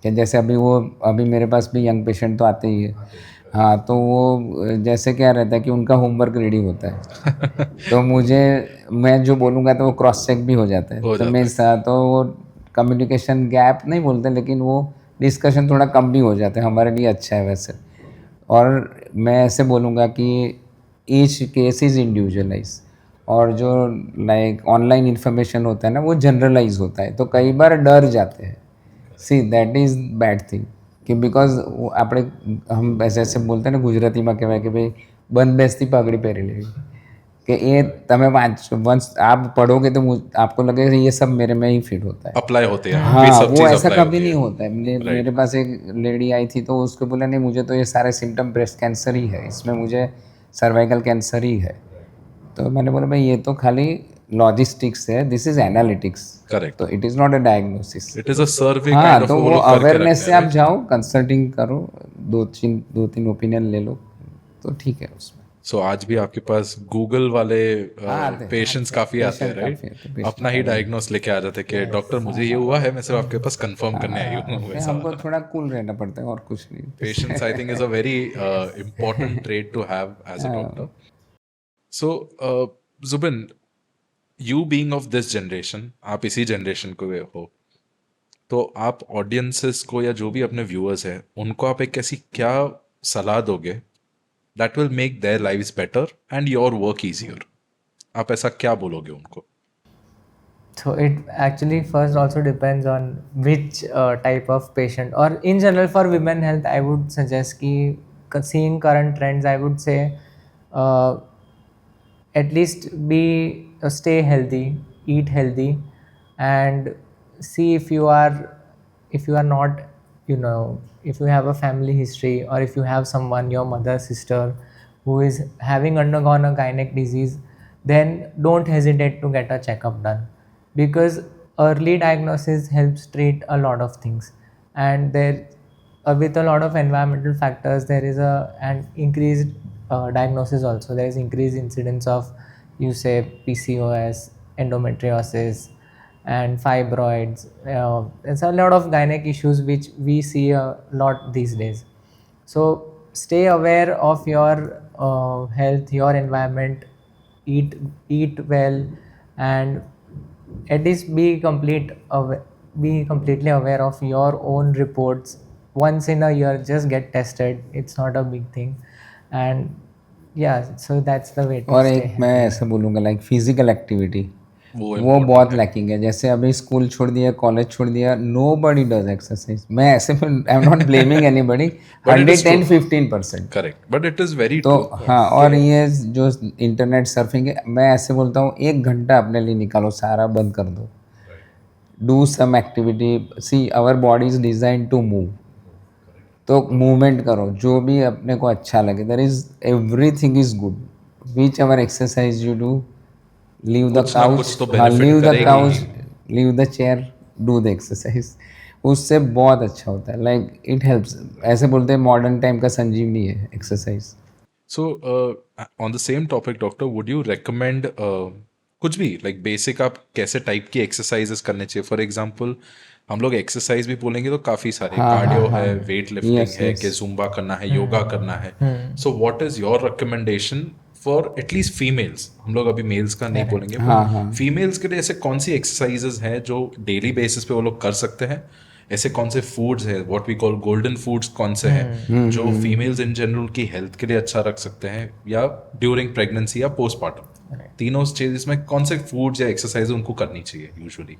कि जैसे अभी मेरे पास भी यंग पेशेंट तो आते ही है. हाँ, तो वो जैसे क्या रहता है कि उनका होमवर्क रेडी होता है. तो मैं जो बोलूँगा तो वो क्रॉस चेक भी हो जाता है. तो मेरे साथ तो वो कम्युनिकेशन गैप नहीं बोलते, लेकिन वो डिस्कशन थोड़ा कम भी हो जाता है. हमारे लिए अच्छा है वैसे. और मैं ऐसे बोलूँगा कि ईच केस इज़ इंडिविजुअलाइज, और जो लाइक ऑनलाइन इन्फॉर्मेशन होता है ना वो जनरलाइज होता है, तो कई बार डर जाते हैं. See that is bad thing કે બિકોઝ આપણે ऐसे ऐसे बोलते हैं ना ગુજરાતીમાં કહેવાય કે ભાઈ બંધ બેસતી પાઘડી પહેરી લેવી, कि ये તમે वंस आप पढ़ोगे तो आपको लगेगा ये सब मेरे में ही फिट होता है. अप्लाई होते हैं. हाँ, सब वो चीज़ ऐसा apply कभी होती नहीं है. होता है. मेरे पास एक लेडी आई थी तो उसको बोला नहीं, मुझे तो ये सारे सिम्टम ब्रेस्ट कैंसर ही है, इसमें मुझे सर्वाइकल कैंसर ही है. तो मैंने बोला भाई ये तो खाली लॉजिस्टिक्स है, दिस इज एनालिटिक्स. करेक्ट. तो it is not a diagnosis. It is a survey हाँ, काइंड ऑफ तो वो वो लोग करके अवेयरनेस रखते से हैं. आप जाओ, कंसल्टिंग करो, दो तीन ओपिनियन ले लो, तो ठीक है उसमें. सो आज भी आपके पास गूगल वाले आते हैं, पेशेंट्स काफी आते हैं, patient राइट? काफ़ी आते हैं, patient अपना ही डायग्नोस लेके आ जाते हैं कि डॉक्टर मुझे ये हुआ है, मैं सिर्फ आपके पास कंफर्म करने आई हूँ. नहीं, हमको थोड़ा कूल रहना पड़ता है और कुछ नहीं. Patience I think is a very important trait to have as a doctor. So Zubin, you being of this generation, आप इसी जनरेशन को हो, तो आप ऑडियंसेस को या जो भी अपने व्यूअर्स हैं उनको आप एक ऐसी क्या सलाह दोगे that will make their lives better and your work easier? आप ऐसा क्या बोलोगे उनको? So it actually first also depends on which type of patient, or in general for women health I would suggest ki seeing current trends I would say uh, at least stay healthy, eat healthy, and see if you are not, if you have a family history or if you have someone, your mother, sister, who is having undergone a gynec disease, then don't hesitate to get a checkup done, because early diagnosis helps treat a lot of things. And there with a lot of environmental factors there is an increased diagnosis also. There is increased incidence of, you say, PCOS, endometriosis, and fibroids. There's a lot of gynec issues which we see a lot these days. So stay aware of your health, your environment, eat well, and at least be completely aware of your own reports. Once in a year, just get tested. It's not a big thing, and yeah, so that's the way to और stay एक मैं healthy. ऐसे बोलूँगा like physical activity वो वो important बहुत है। Lacking है। जैसे अभी स्कूल छोड़ दिया, कॉलेज छोड़ दिया, नोबडी डज एक्सरसाइज। मैं ऐसे में I am not blaming anybody, But it is true. 110-15%। Correct, but it is very तो ट्रू। हाँ, और ये जो इंटरनेट सर्फिंग है, मैं ऐसे बोलता हूँ 1 घंटा अपने लिए निकालो, सारा बंद कर दो, do some activity. See our body is design to move, तो मूवमेंट करो जो भी अपने को अच्छा लगे। There is everything is good, which exercise you do, leave the कुछ ना कुछ काउच, तो हाँ, बेनिफिट लीव द करेगी काउच, ही। Leave the chair, do the exercise. उससे बहुत अच्छा होता है, लाइक इट हेल्प्स। ऐसे बोलते हैं मॉडर्न टाइम का संजीवनी है exercise. So, on the same topic, doctor, would you recommend कुछ भी लाइक बेसिक आप कैसे टाइप की एक्सरसाइजेस करने चाहिए? फॉर एग्जांपल हम लोग एक्सरसाइज भी बोलेंगे तो काफ़ी सारे, हाँ, कार्डियो हाँ, है, हाँ। वेट लिफ्टिंग Yes, है, yes. कि जुम्बा करना है, योगा करना है। So what is your recommendation for at least females? हम लोग अभी मेल्स का नहीं बोलेंगे, हाँ, बट हाँ। फीमेल्स के लिए ऐसे कौन सी एक्सरसाइजेस हैं जो डेली बेसिस पे वो लोग कर सकते हैं? ऐसे कौन से फूड्स हैं, what we call golden foods, कौन से हैं जो फीमेल्स इन जनरल की हेल्थ के लिए अच्छा रख सकते हैं, या ड्यूरिंग प्रेगनेंसी या पोस्टमार्टम? तीनों स्टेजेस में कौन से फूड्स या एक्सरसाइज उनको करनी चाहिए यूजुअली?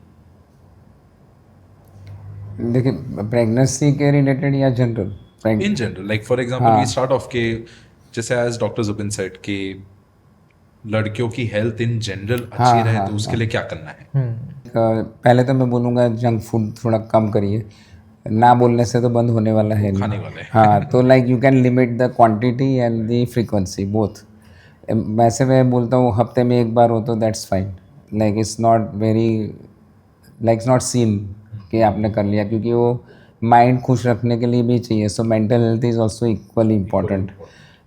देखिए, प्रेगनेंसी के रिलेटेड या general? In general, like for example we start off के, जैसे एज डॉक्टर जुबिन सेड कि लड़कियों की हेल्थ इन जनरल अच्छी रहे तो उसके लिए क्या करना है? पहले तो मैं बोलूँगा जंक फूड थोड़ा कम करिए, ना बोलने से तो बंद होने वाला है खाने नहीं। वाले हैं। हाँ, तो like you can limit the quantity and the frequency both. वैसे मैं बोलता हूँ हफ्ते में 1 बार हो तो that's fine, like it's not very, like it's not seen कि आपने कर लिया, क्योंकि वो माइंड खुश रखने के लिए भी चाहिए। So mental health is also equally important.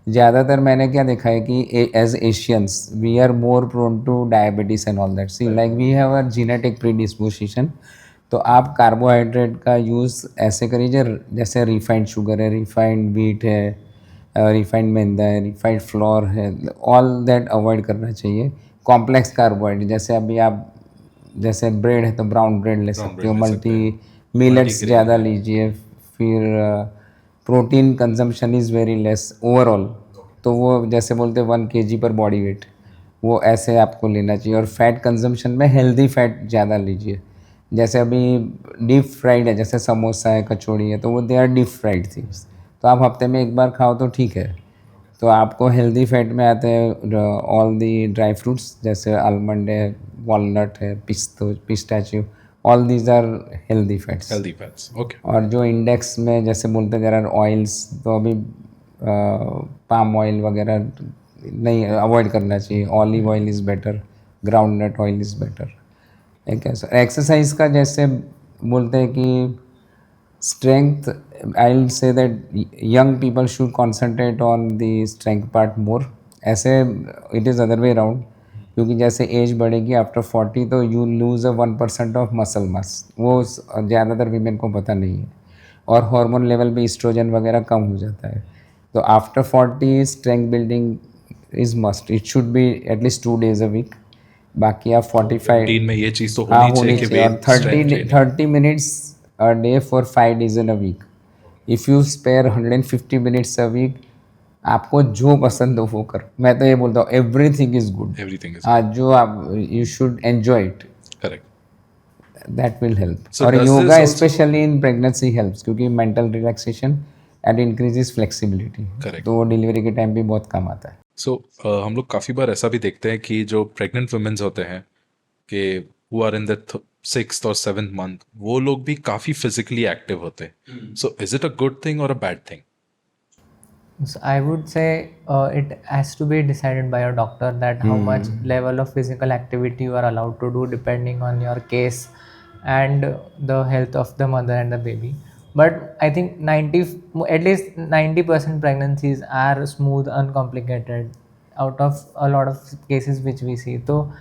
ज़्यादातर मैंने क्या देखा है कि as Asians we are more prone to diabetes and all that. See like we have a genetic predisposition. तो आप कार्बोहाइड्रेट का यूज़ ऐसे करिए जैसे रिफाइंड शुगर है, रिफाइंड व्हीट है, रिफाइंड मैदा है, रिफाइंड फ्लोर है, ऑल दैट अवॉइड करना चाहिए। कॉम्प्लेक्स कार्बोहाइड्रेट, जैसे अभी आप जैसे ब्रेड है तो ब्राउन ब्रेड ले सकते हो, bread ले सकते हैं, मल्टी मिलेट्स multigrain ज़्यादा है। लीजिए। फिर protein consumption is very less overall, तो वो जैसे बोलते हैं 1 kg पर बॉडी वेट, वो ऐसे आपको लेना चाहिए। और फैट कंजम्पशन में हेल्दी फैट ज़्यादा लीजिए। जैसे अभी डीप फ्राइड है, जैसे समोसा है, कचौड़ी है, तो वो they are deep fried things, तो आप हफ्ते में 1 बार खाओ तो ठीक है। तो आपको हेल्दी फैट में आते हैं ऑल दी ड्राई फ्रूट्स, जैसे आलमंड है, वॉलनट है, pistachio, all these are healthy fats. Healthy fats, okay. और जो इंडेक्स में जैसे बोलते हैं देयर आर ऑयल्स, तो अभी पाम ऑयल वगैरह नहीं, अवॉइड करना चाहिए। Olive oil is better, groundnut oil is better. एक ऐसा एक्सरसाइज का जैसे बोलते हैं कि strength, I'll say that young people should concentrate on the strength part more। ऐसे it is other way around, क्योंकि जैसे एज बढ़ेगी आफ्टर 40 तो you lose 1% of muscle mass, वो ज़्यादातर वीमेन को पता नहीं है। और हार्मोन लेवल भी इस्ट्रोजन वगैरह कम हो जाता है। तो after 40 strength building is must, it should be at least 2 days a week। बाकी आप 45, रूटीन में ये चीज तो हाँ होनी चाहिए होनी कि चाहिए। और weight strength training. 30 minutes a day for 5 days in a week। If you spare 150 minutes a week, आपको जो पसंद हो वो कर। मैं तो ये बोलता हूँ everything is good. Everything is हाँ, जो आप you should enjoy it, correct. That will help. So और does this yoga also- specially in pregnancy helps, क्योंकि mental relaxation and increases flexibility, Correct. तो वो डिलीवरी के टाइम भी बहुत काम आता है। सो हम लोग काफ़ी बार ऐसा भी देखते हैं कि जो प्रेग्नेंट वुमेन्स होते हैं कि who are in the 6th और 7th मंथ, वो लोग भी काफ़ी फिजिकली एक्टिव होते हैं। So is it a good thing or a bad thing? So I would say it has to be decided by a doctor that how much level of physical activity you are allowed to do depending on your case and the health of the mother and the baby. But I think at least 90% pregnancies are smooth, uncomplicated out of a lot of cases which we see. So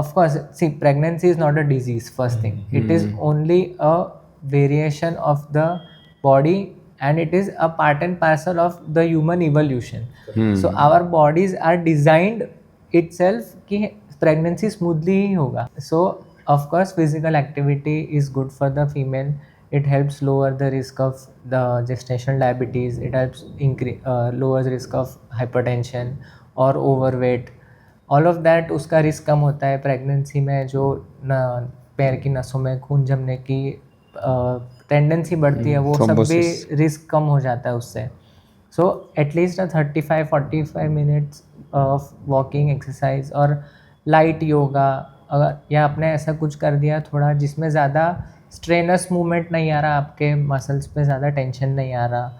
of course, see, pregnancy is not a disease, first thing. It is only a variation of the body and it is a part and parcel of the human evolution. So our bodies are designed itself कि pregnancy smoothly ही होगा. So of course physical activity is good for the female. It helps lower the risk of the gestational diabetes. It helps lowers risk of hypertension or overweight. All of that उसका risk कम होता है pregnancy में. जो न पैर की नसों में खून जमने की टेंडेंसी बढ़ती है, वो सब भी Thrombosis. रिस्क कम हो जाता है उससे. So at least 35-45 minutes of walking exercise और लाइट योगा, अगर या आपने ऐसा कुछ कर दिया थोड़ा जिसमें ज़्यादा स्ट्रेनस मूवमेंट नहीं आ रहा, आपके मसल्स पे ज़्यादा टेंशन नहीं आ रहा,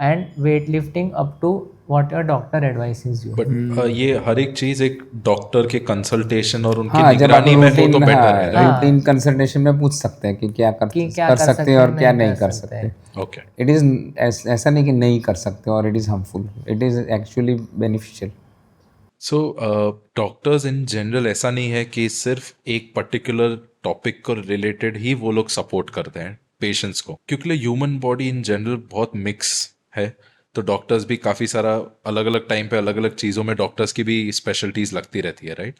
and weight lifting up to what your doctor advises you. But ये हर एक चीज एक डॉक्टर के कंसल्टेशन और उनकी हाँ, जब आप निगरानी में हो तो रूटीन, बेटर है, हाँ, रूटीन कंसल्टेशन में पूछ सकते हैं कि क्या कर सकते हैं और क्या नहीं कर सकते. राइट? ओके. इट इज़ ऐसा नहीं कि नहीं कर सकते और it is harmful. It is actually beneficial. So doctors in general ऐसा नहीं है कि सिर्फ एक पर्टिकुलर टॉपिक को रिलेटेड ही वो लोग सपोर्ट करते हैं पेशेंट्स को, क्योंकि ह्यूमन बॉडी इन जनरल बहुत मिक्स है. तो डॉक्टर्स भी काफ़ी सारा अलग अलग टाइम पे अलग अलग चीज़ों में डॉक्टर्स की भी स्पेशलिटीज़ लगती रहती है, राइट?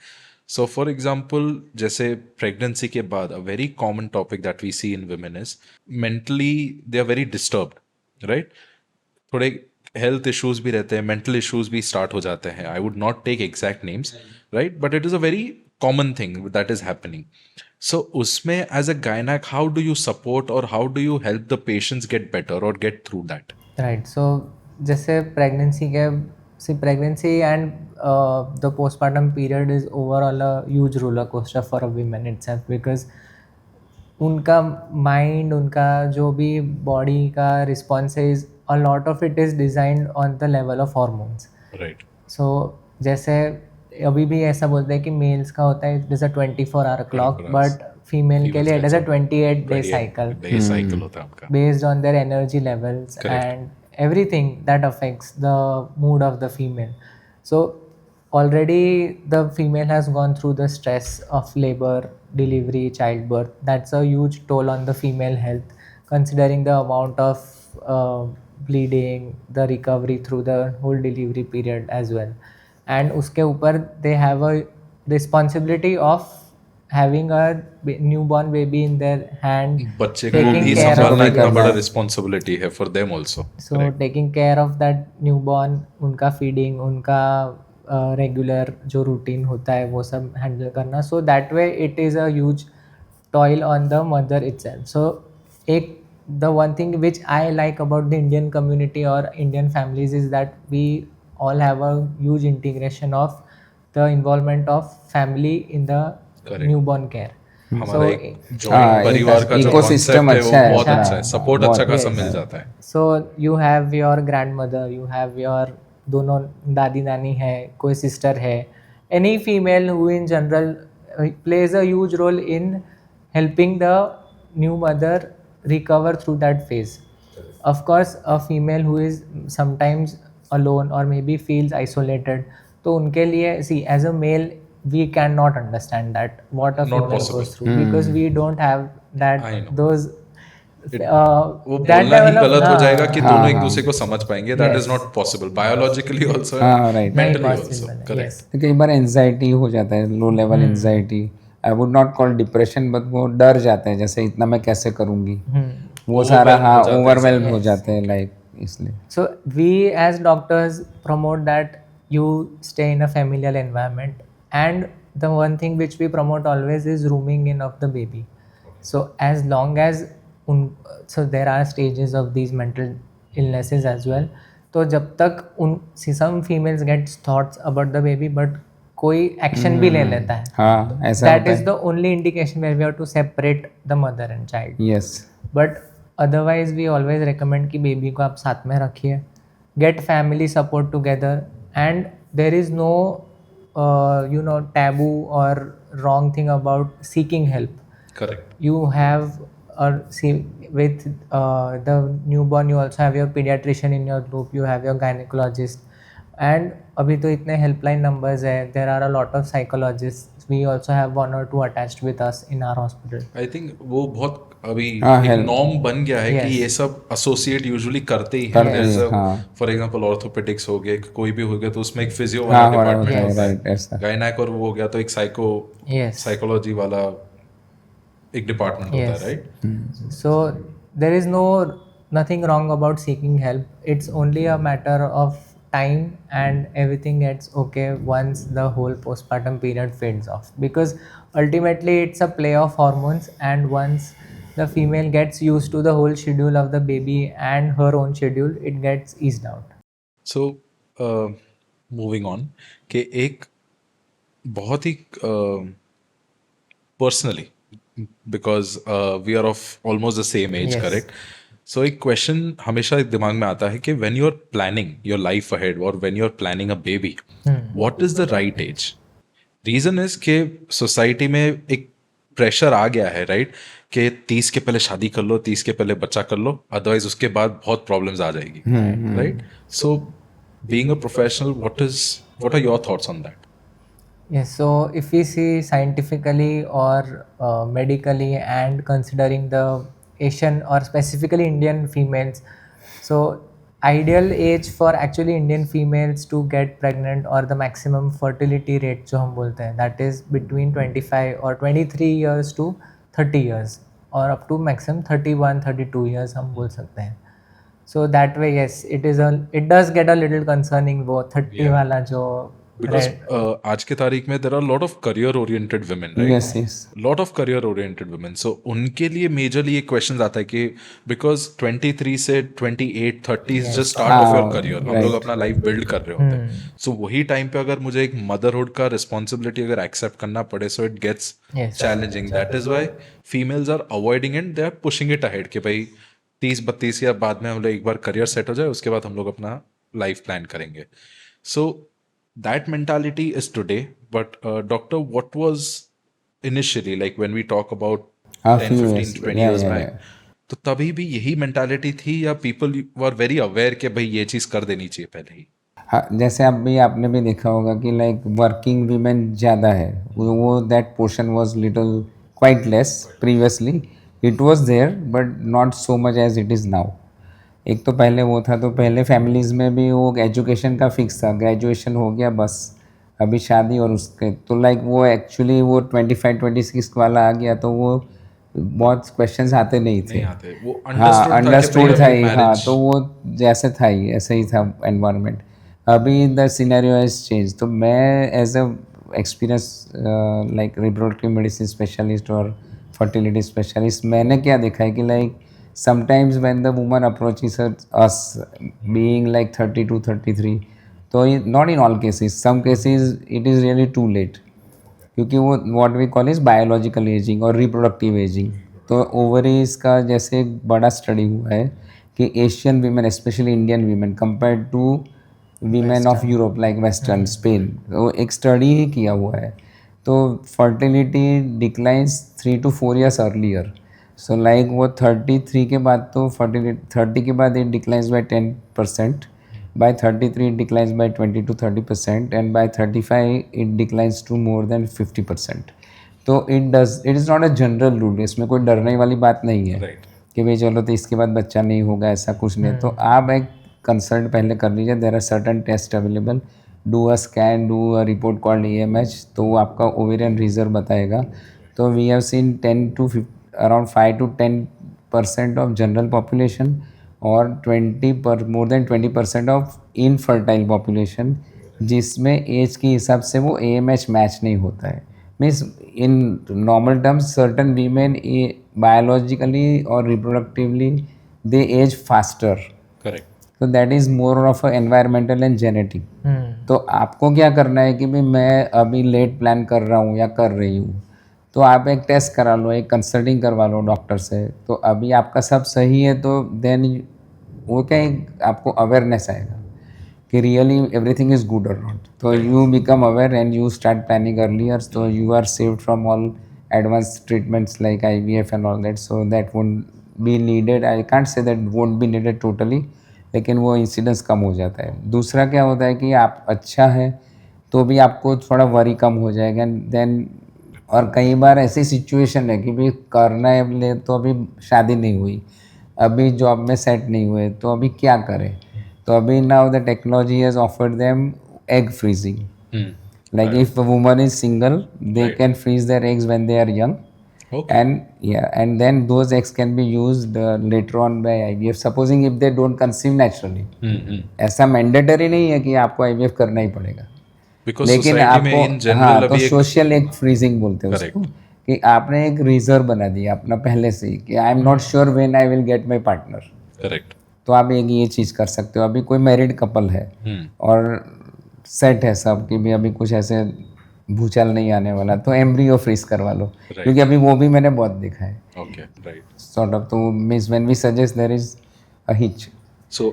सो फॉर एग्जांपल जैसे प्रेगनेंसी के बाद a very common topic that we see in women is mentally they are very disturbed, right? थोड़े हेल्थ इश्यूज भी रहते हैं, मेंटल इश्यूज भी स्टार्ट हो जाते हैं. I would not take exact names, right, but it is a very common thing that is happening. So उसमें as a gynaec how do you support और how do you help the patients get better और get through that? Right. So जैसे pregnancy and the postpartum period is overall a huge roller coaster for a women itself, because उनका mind, उनका जो भी body का response है, is a lot of it is designed on the level of hormones. Right. So जैसे अभी भी ऐसा बोलते हैं कि मेल्स का होता है it is a 24 hour clock, but female के लिए it is a 28-day cycle day cycle होता है आपका. based on their energy levels and everything that affects the mood of the female. So already the female has gone through the stress of labor, delivery, childbirth. That's a huge toll on the female health, considering the amount of bleeding, the recovery through the whole delivery period as well. And uske upar they have a responsibility of having a newborn baby in their hand, बच्चे को taking भी care of संभालना इतना करना बड़ा है. Responsibility है for them also. so taking care of that newborn, उनका feeding, उनका regular जो routine होता है वो सब handle करना. So that way it is a huge toil on the mother itself. So एक the one thing which I like about the Indian community or Indian families is that we all have a huge integration of the involvement of family in the Correct. newborn care. हमारा एक हाँ, joint परिवार का जो ecosystem concept है अच्छा वो है. बहुत अच्छा अच्छा है. है, सपोर्ट बहुत अच्छा खासा yes. मिल जाता है. So you have your grandmother, you have your दोनों दादी नानी है, कोई सिस्टर है, any female who in general plays a huge role in helping the new mother recover through that phase. Of course a female who is sometimes alone or maybe feels isolated, तो उनके लिए see as a male we cannot understand that what a Not female possible. goes through because we don't have that I know. those वो that बोलना ही level of- गलत हो जाएगा कि हाँ, दोनों एक हाँ. दूसरे को समझ पाएंगे. That is Yes. Not possible biologically also, हाँ, right. नहीं मेंटली आल्सो. possible है, करेक्ट. yes. तो कई बार एनजाइटी हो जाता है, low level anxiety. I would not call depression, but वो डर जाते हैं, जैसे इतना मैं कैसे करूँगी, वो सारा Overwhelm हाँ हो जाते हैं ओवरवेल्म हो yes. जाते हैं लाइक, इसलिए. So we as doctors promote that you stay in a familial environment, and the one thing which we promote always is rooming in of the baby. So as long as so there are stages of these mental illnesses as well. तो जब तक some females get thoughts about the baby but कोई action भी ले लेता है, हाँ, ऐसा that होता is है. the only indication where we have to separate the mother and child. Yes. But otherwise we always recommend कि बेबी को आप साथ में रखिए, get family support together, and there is no you know taboo or wrong thing about seeking help. Correct. You have with the newborn you also have your pediatrician in your group, you have your gynecologist, and अभी तो इतने helpline numbers है, there are a lot of psychologists, we also have 1 or 2 attached with us in our hospital. I think वो बहुत अभी हाँ, एक health norm बन गया है कि Yes. ये सब एसोसिएट यूजुअली करते ही हैं करते Yes. जैसे हाँ फॉर एग्जांपल ऑर्थोपेडिक्स हो गया कोई भी हो गया तो उसमें एक फिजियो वाला हाँ हो रहा होता डिपार्टमेंट है, Yes. होता राइट है, ऐसा। गायनेक और वो हो गया तो एक Yes. साइकोलॉजी वाला एक डिपार्टमेंट होता है, Yes. Right? So there is nothing wrong about seeking help. It's only a matter of time, and everything gets okay once the whole postpartum period fades off. Because ultimately it's a play of hormones, and once the female gets used to the whole schedule of the baby and her own schedule, it gets eased out. So moving on कि एक बहुत ही personally because we are of almost the same age, Yes. Correct? So एक question हमेशा दिमाग में आता है कि when you are planning your life ahead or when you are planning a baby, what is the right age? Reason is कि society में एक प्रेशर आ गया है, राइट? कि 30 के पहले शादी कर लो, 30 के पहले बच्चा कर लो, अदरवाइज उसके बाद बहुत प्रॉब्लम्स आ जाएगी, right? So being a professional, what are your thoughts on that? Yes, so if we see scientifically or medically, and considering the Asian or specifically Indian females, so ideal age for actually Indian females to get pregnant, or the maximum fertility rate जो हम बोलते हैं, that is between 25 or 23 years to 30 years, or up to maximum 31 32 years हम बोल सकते हैं. So that way, yes, it does get a little concerning वो 30 Yeah. वाला जो बिकॉज red- आज के तारीख में there are lot of career oriented women, right? Yes yes lot of career oriented women, so उनके लिए मेजरली ये क्वेश्चन आता है कि बिकॉज 23 से 28 30 is just start of your हाँ, करियर, हम लोग right. अपना लाइफ बिल्ड कर रहे होते हैं, सो वही टाइम पे अगर मुझे एक मदरहुड का रिस्पॉन्सिबिलिटी अगर एक्सेप्ट करना पड़े, so it gets Yes. Challenging. That is why females are avoiding it, they are pushing it ahead कि भाई 30 32 या बाद में हम लोग एक बार करियर सेट हो जाए, उसके बाद हम लोग अपना लाइफ प्लान करेंगे. So that mentality is today, but doctor, what was initially like when we talk about A 10 few 15 years, 20 yeah, years yeah, back, तो तभी भी यही मेंटालिटी थी या पीपल वर वेरी अवेयर कि भाई ये चीज कर देनी चाहिए पहले ही? हाँ जैसे आप भी आपने भी देखा होगा कि लाइक वर्किंग वीमेन ज़्यादा है, वो that portion was little quite less previously. It was there but not so much as it is now. एक तो पहले वो था, तो पहले फैमिलीज़ में भी वो एजुकेशन का फिक्स था, ग्रेजुएशन हो गया बस, अभी शादी और उसके तो लाइक वो एक्चुअली वो 25 26 वाला आ गया तो वो बहुत क्वेश्चंस आते नहीं थे. नहीं आते, वो हाँ अंडरस्टूड था ही, हाँ मैरिज. तो वो जैसे था ही ऐसे ही था एनवायरनमेंट. अभी द सिनेरियो हैज चेंज. तो मैं as a experience like reproductive medicine specialist और फर्टिलिटी स्पेशलिस्ट, मैंने क्या देखा है कि like sometimes when the woman approaches us being like 32 33, तो not in all cases, some cases it is really too late, क्योंकि वो what we call is biological ageing और रिप्रोडक्टिव एजिंग. तो ओवरीज का जैसे एक बड़ा स्टडी हुआ है कि Asian women specially Indian women compare to women of Europe like western Spain, तो एक स्टडी ही किया हुआ है. तो fertility declines 3 to 4 years earlier. So like वो 33 के बाद तो फर्टिलिटी 30 के बाद it declines bye 10%, by 33 it declines by 20 to 30%, and by 35 it declines to more than 50%. तो it is not a general rule, इसमें कोई डरने वाली बात नहीं है राइट. कि भाई चलो तो इसके बाद बच्चा नहीं होगा, ऐसा कुछ नहीं. तो आप एक कंसल्ट पहले कर लीजिए, there are certain test available, do a scan, do a report called EMH, तो वो आपका ओवेरियन रिजर्व बताएगा. तो we have seen 10 to around 5 to 10% of general population और more than 20% of infertile population, जिसमें एज के हिसाब से वो AMH मैच नहीं होता है. Means in normal terms certain women biologically और reproductively they age faster. Correct. तो that is more of a environmental and genetic. Hmm. तो आपको क्या करना है कि भाई मैं अभी लेट प्लान कर रहा हूँ या कर रही हूँ, तो आप एक टेस्ट करा लो, एक कंसल्टिंग करवा लो डॉक्टर से. तो अभी आपका सब सही है तो देन वो क्या एक आपको अवेयरनेस आएगा कि really everything is good or not. तो you become aware and you start planning earlier, तो you are saved from all advance treatments like IVF and all that. So that won't be needed. I can't say that won't be needed totally, लेकिन वो incidence कम हो जाता है. दूसरा क्या होता है कि आप अच्छा है तो भी आपको थोड़ा वरी कम हो जाएगा. देन और कई बार ऐसी सिचुएशन है कि भी करना है ले तो अभी शादी नहीं हुई, अभी जॉब में सेट नहीं हुए, तो अभी क्या करें? तो अभी now the technology has offered them egg freezing. Like Right. if a woman is single, they Right. can freeze their eggs when they are young, Okay. and then those eggs can be used later on by IVF. Supposing if they don't conceive naturally, ऐसा mandatory नहीं है कि आपको IVF करना ही पड़ेगा, Because लेकिन society में आपको in general हाँ तो अभी एक सोशल एग फ्रीजिंग बोलते हैं उसको, कि आपने एक रिजर्व बना दिया अपना पहले से ही कि I am not sure when I will get my partner, correct. तो आप एक ये चीज़ कर सकते हो. अभी कोई मैरिड कपल है और सेट है सब कि भी अभी कुछ ऐसे भूचाल नहीं आने वाला, तो एम्ब्रियो फ्रीज करवा लो, क्योंकि अभी वो भी मैंने बहुत देखा है Okay. Right. Sort of. तो means when we suggest there is a hitch. So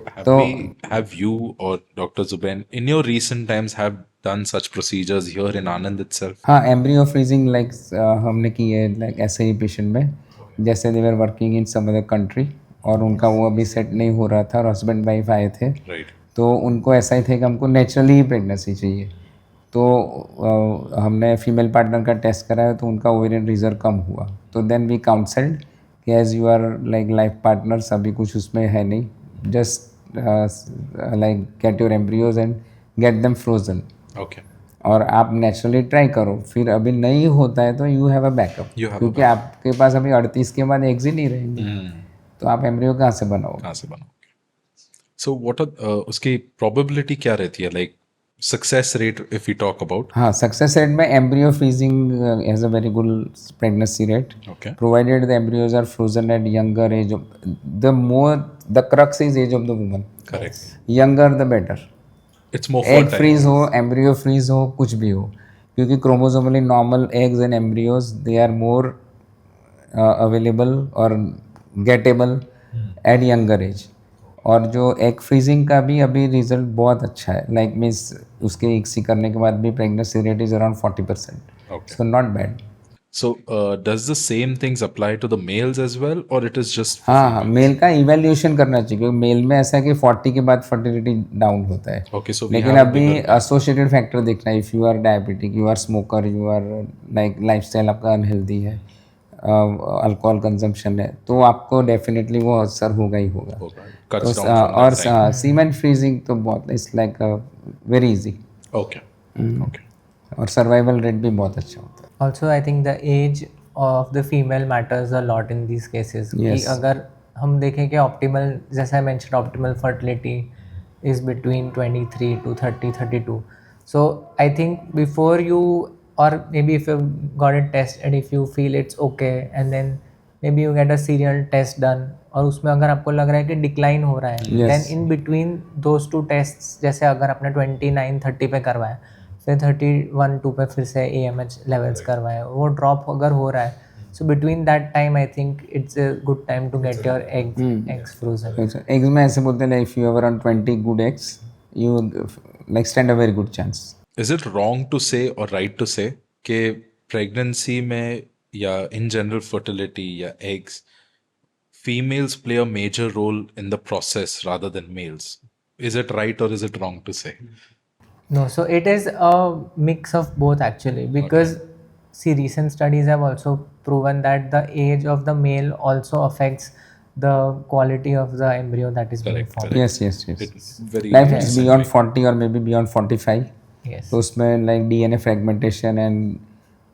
have you or Dr. Zubain in your recent times have done such procedures here in Anand itself? हाँ, एम्ब्रियो फ्रीजिंग लाइक हमने की है like ऐसे ही patient में, जैसे they were working in some other country और उनका वो अभी सेट नहीं हो रहा था और हस्बैंड वाइफ आए थे, Right. तो उनको ऐसा ही था कि हमको नेचुरली ही प्रेगनेंसी चाहिए. तो हमने फीमेल पार्टनर का टेस्ट कराया तो उनका ओवेरियन रिजर्व कम हुआ, तो देन वी काउंसल्ड कि as you are like life partners, अभी कुछ उसमें है नहीं, just like get your embryos and get them frozen, Okay. और आप नेचुरली ट्राई करो. फिर अभी नहीं होता है तो you have a backup, You have a क्योंकि आपके पास अभी 38 के बाद एग्स ही नहीं रहेंगे, तो आप एम्ब्रियो कहाँ से बनाओगे? कहाँ से बनाओगे? So what are उसकी probability क्या रहती है, like success rate if we talk about? हाँ, सक्सेस रेट में embryo freezing has a very good pregnancy rate, Okay. provided the embryos are frozen at younger age of, the crux is age of the woman, Correct. younger the better. It's more egg fertile. Freeze हो, embryo freeze हो, कुछ भी हो, क्योंकि chromosomally normal eggs and embryos they are more available और gettable at younger age. और जो egg freezing का भी अभी रिजल्ट बहुत अच्छा है, लाइक मीन्स उसके इक्सी करने के बाद भी pregnancy rate is around 40%, Okay. So not bad. So does the same things apply to the males as well, or it is just for हाँ हाँ, females? मेल का इवेल्यूशन करना चाहिए, क्योंकि मेल में ऐसा है कि 40 के बाद फर्टिलिटी डाउन होता है. Okay, so we लेकिन have a अभी bigger- एसोसिएटेड फैक्टर देखना है. If you are diabetic, you are smoker, you are like lifestyle आपका अनहेल्दी है, अल्कोहल कंजम्पशन है, तो आपको डेफिनेटली वो असर होगा ही होगा. होगा. Cuts तो down from that और time. सीमेन फ्रीजिंग तो बहुत it's like very easy, Okay. Okay. और सर्वाइवल रेट भी बहुत अच्छा होता है. Also, I think the age of the female matters a lot in these cases. कि Yes. अगर हम देखें कि optimal, जैसे I mentioned, optimal fertility is between 23 to 30, 32. So I think before you, or maybe if you got a test and if you feel it's okay, and then maybe you get a serial test done, और उसमें अगर आपको लग रहा है कि decline हो रहा है, Yes. then in between those two tests, जैसे अगर आपने 29, 30 पे करवाया, फिर 31, 2 पे फिर से AMH लेवल्स करवाए, वो ड्रॉप अगर हो रहा है, so between that time I think it's a good time to get your eggs frozen. Eggs में ऐसे बोलते हैं, if you have around 20 good eggs, you like stand a very good chance. Is it wrong to say or right to say कि pregnancy में या in general fertility या eggs, females play a major role in the process rather than males? Is it right or is it wrong to say? No, so it is a mix of both actually, because see, recent studies have also proven that the age of the male also affects the quality of the embryo that is being Correct, formed. correct. Yes yes. It's very life is recently. Beyond 40 और may be beyond 45, Yes. तो उसमें like DNA fragmentation and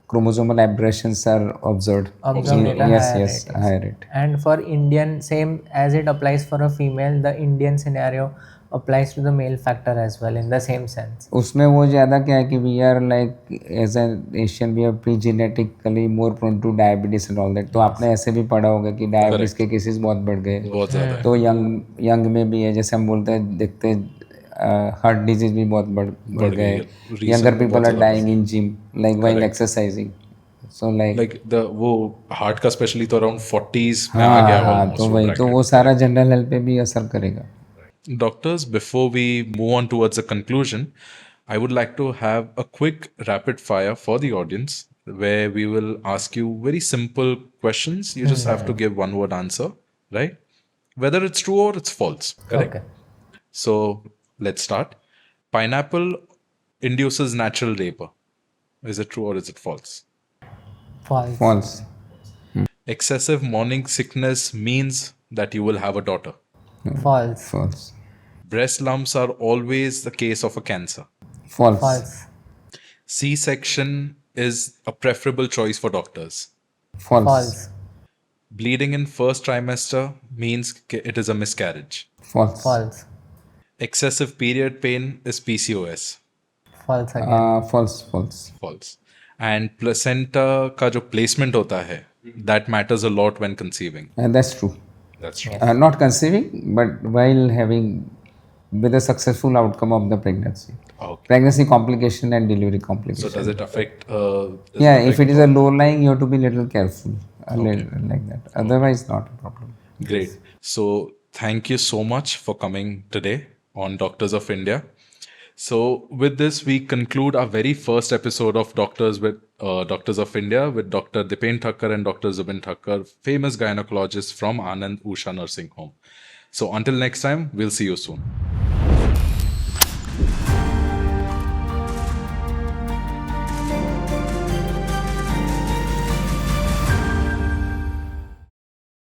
chromosomal aberrations are observed. Observed at a yes higher yes, rate, higher rate. And for Indian, same as it applies for a female, the Indian scenario applies to the male factor as well in the same sense. उसमें वो ज़्यादा क्या है कि we are like as an Asian we are pre genetically more prone to diabetes and all that. तो आपने ऐसे भी पढ़ा होगा कि डायबिटीज़ के केसेस बहुत बढ़ गए, बहुत ज़्यादा है. तो यंग में भी है. जैसे हम बोलते हैं, देखते हैं हार्ट डिजीज भी बहुत बढ़ गई गए. है. Recent यंगर में पीपल बहुत आर ज़्यादा dying in gym like while exercising. So like Like the वो heart का specially तो around 40s में आ हाँ गया हाँ, almost तो वो वही तो bracket. वो सारा जनरल हेल्थ पे भी असर करेगा. Doctors, before we move on towards a conclusion, I would like to have a quick rapid fire for the audience where we will ask you very simple questions. You just have to give one word answer, right? Whether it's true or it's false, correct? Okay. So let's start. Pineapple induces natural labor. Is it true or is it false? False. False. Excessive morning sickness means that you will have a daughter. False. False. Breast lumps are always the case of a cancer. False. False. C-section is a preferable choice for doctors. False. False. Bleeding in first trimester means it is a miscarriage. False. False. Excessive period pain is PCOS. False again. False. False. False. And placenta का जो placement होता है, that matters a lot when conceiving. And that's true. That's true. Not conceiving, but while having with a successful outcome of the pregnancy. Okay. Pregnancy complication and delivery So complication. does it affect? Yeah, if it is a low lying, you have to be little careful like that. Otherwise, not a problem. Great. So thank you so much for coming today on Doctors of India. So with this, we conclude our very first episode of Doctors of India with Dr. Dipen Thakkar and Dr. Zubin Thakkar, famous gynecologists from Anand Usha Nursing Home. So until next time, we'll see you soon.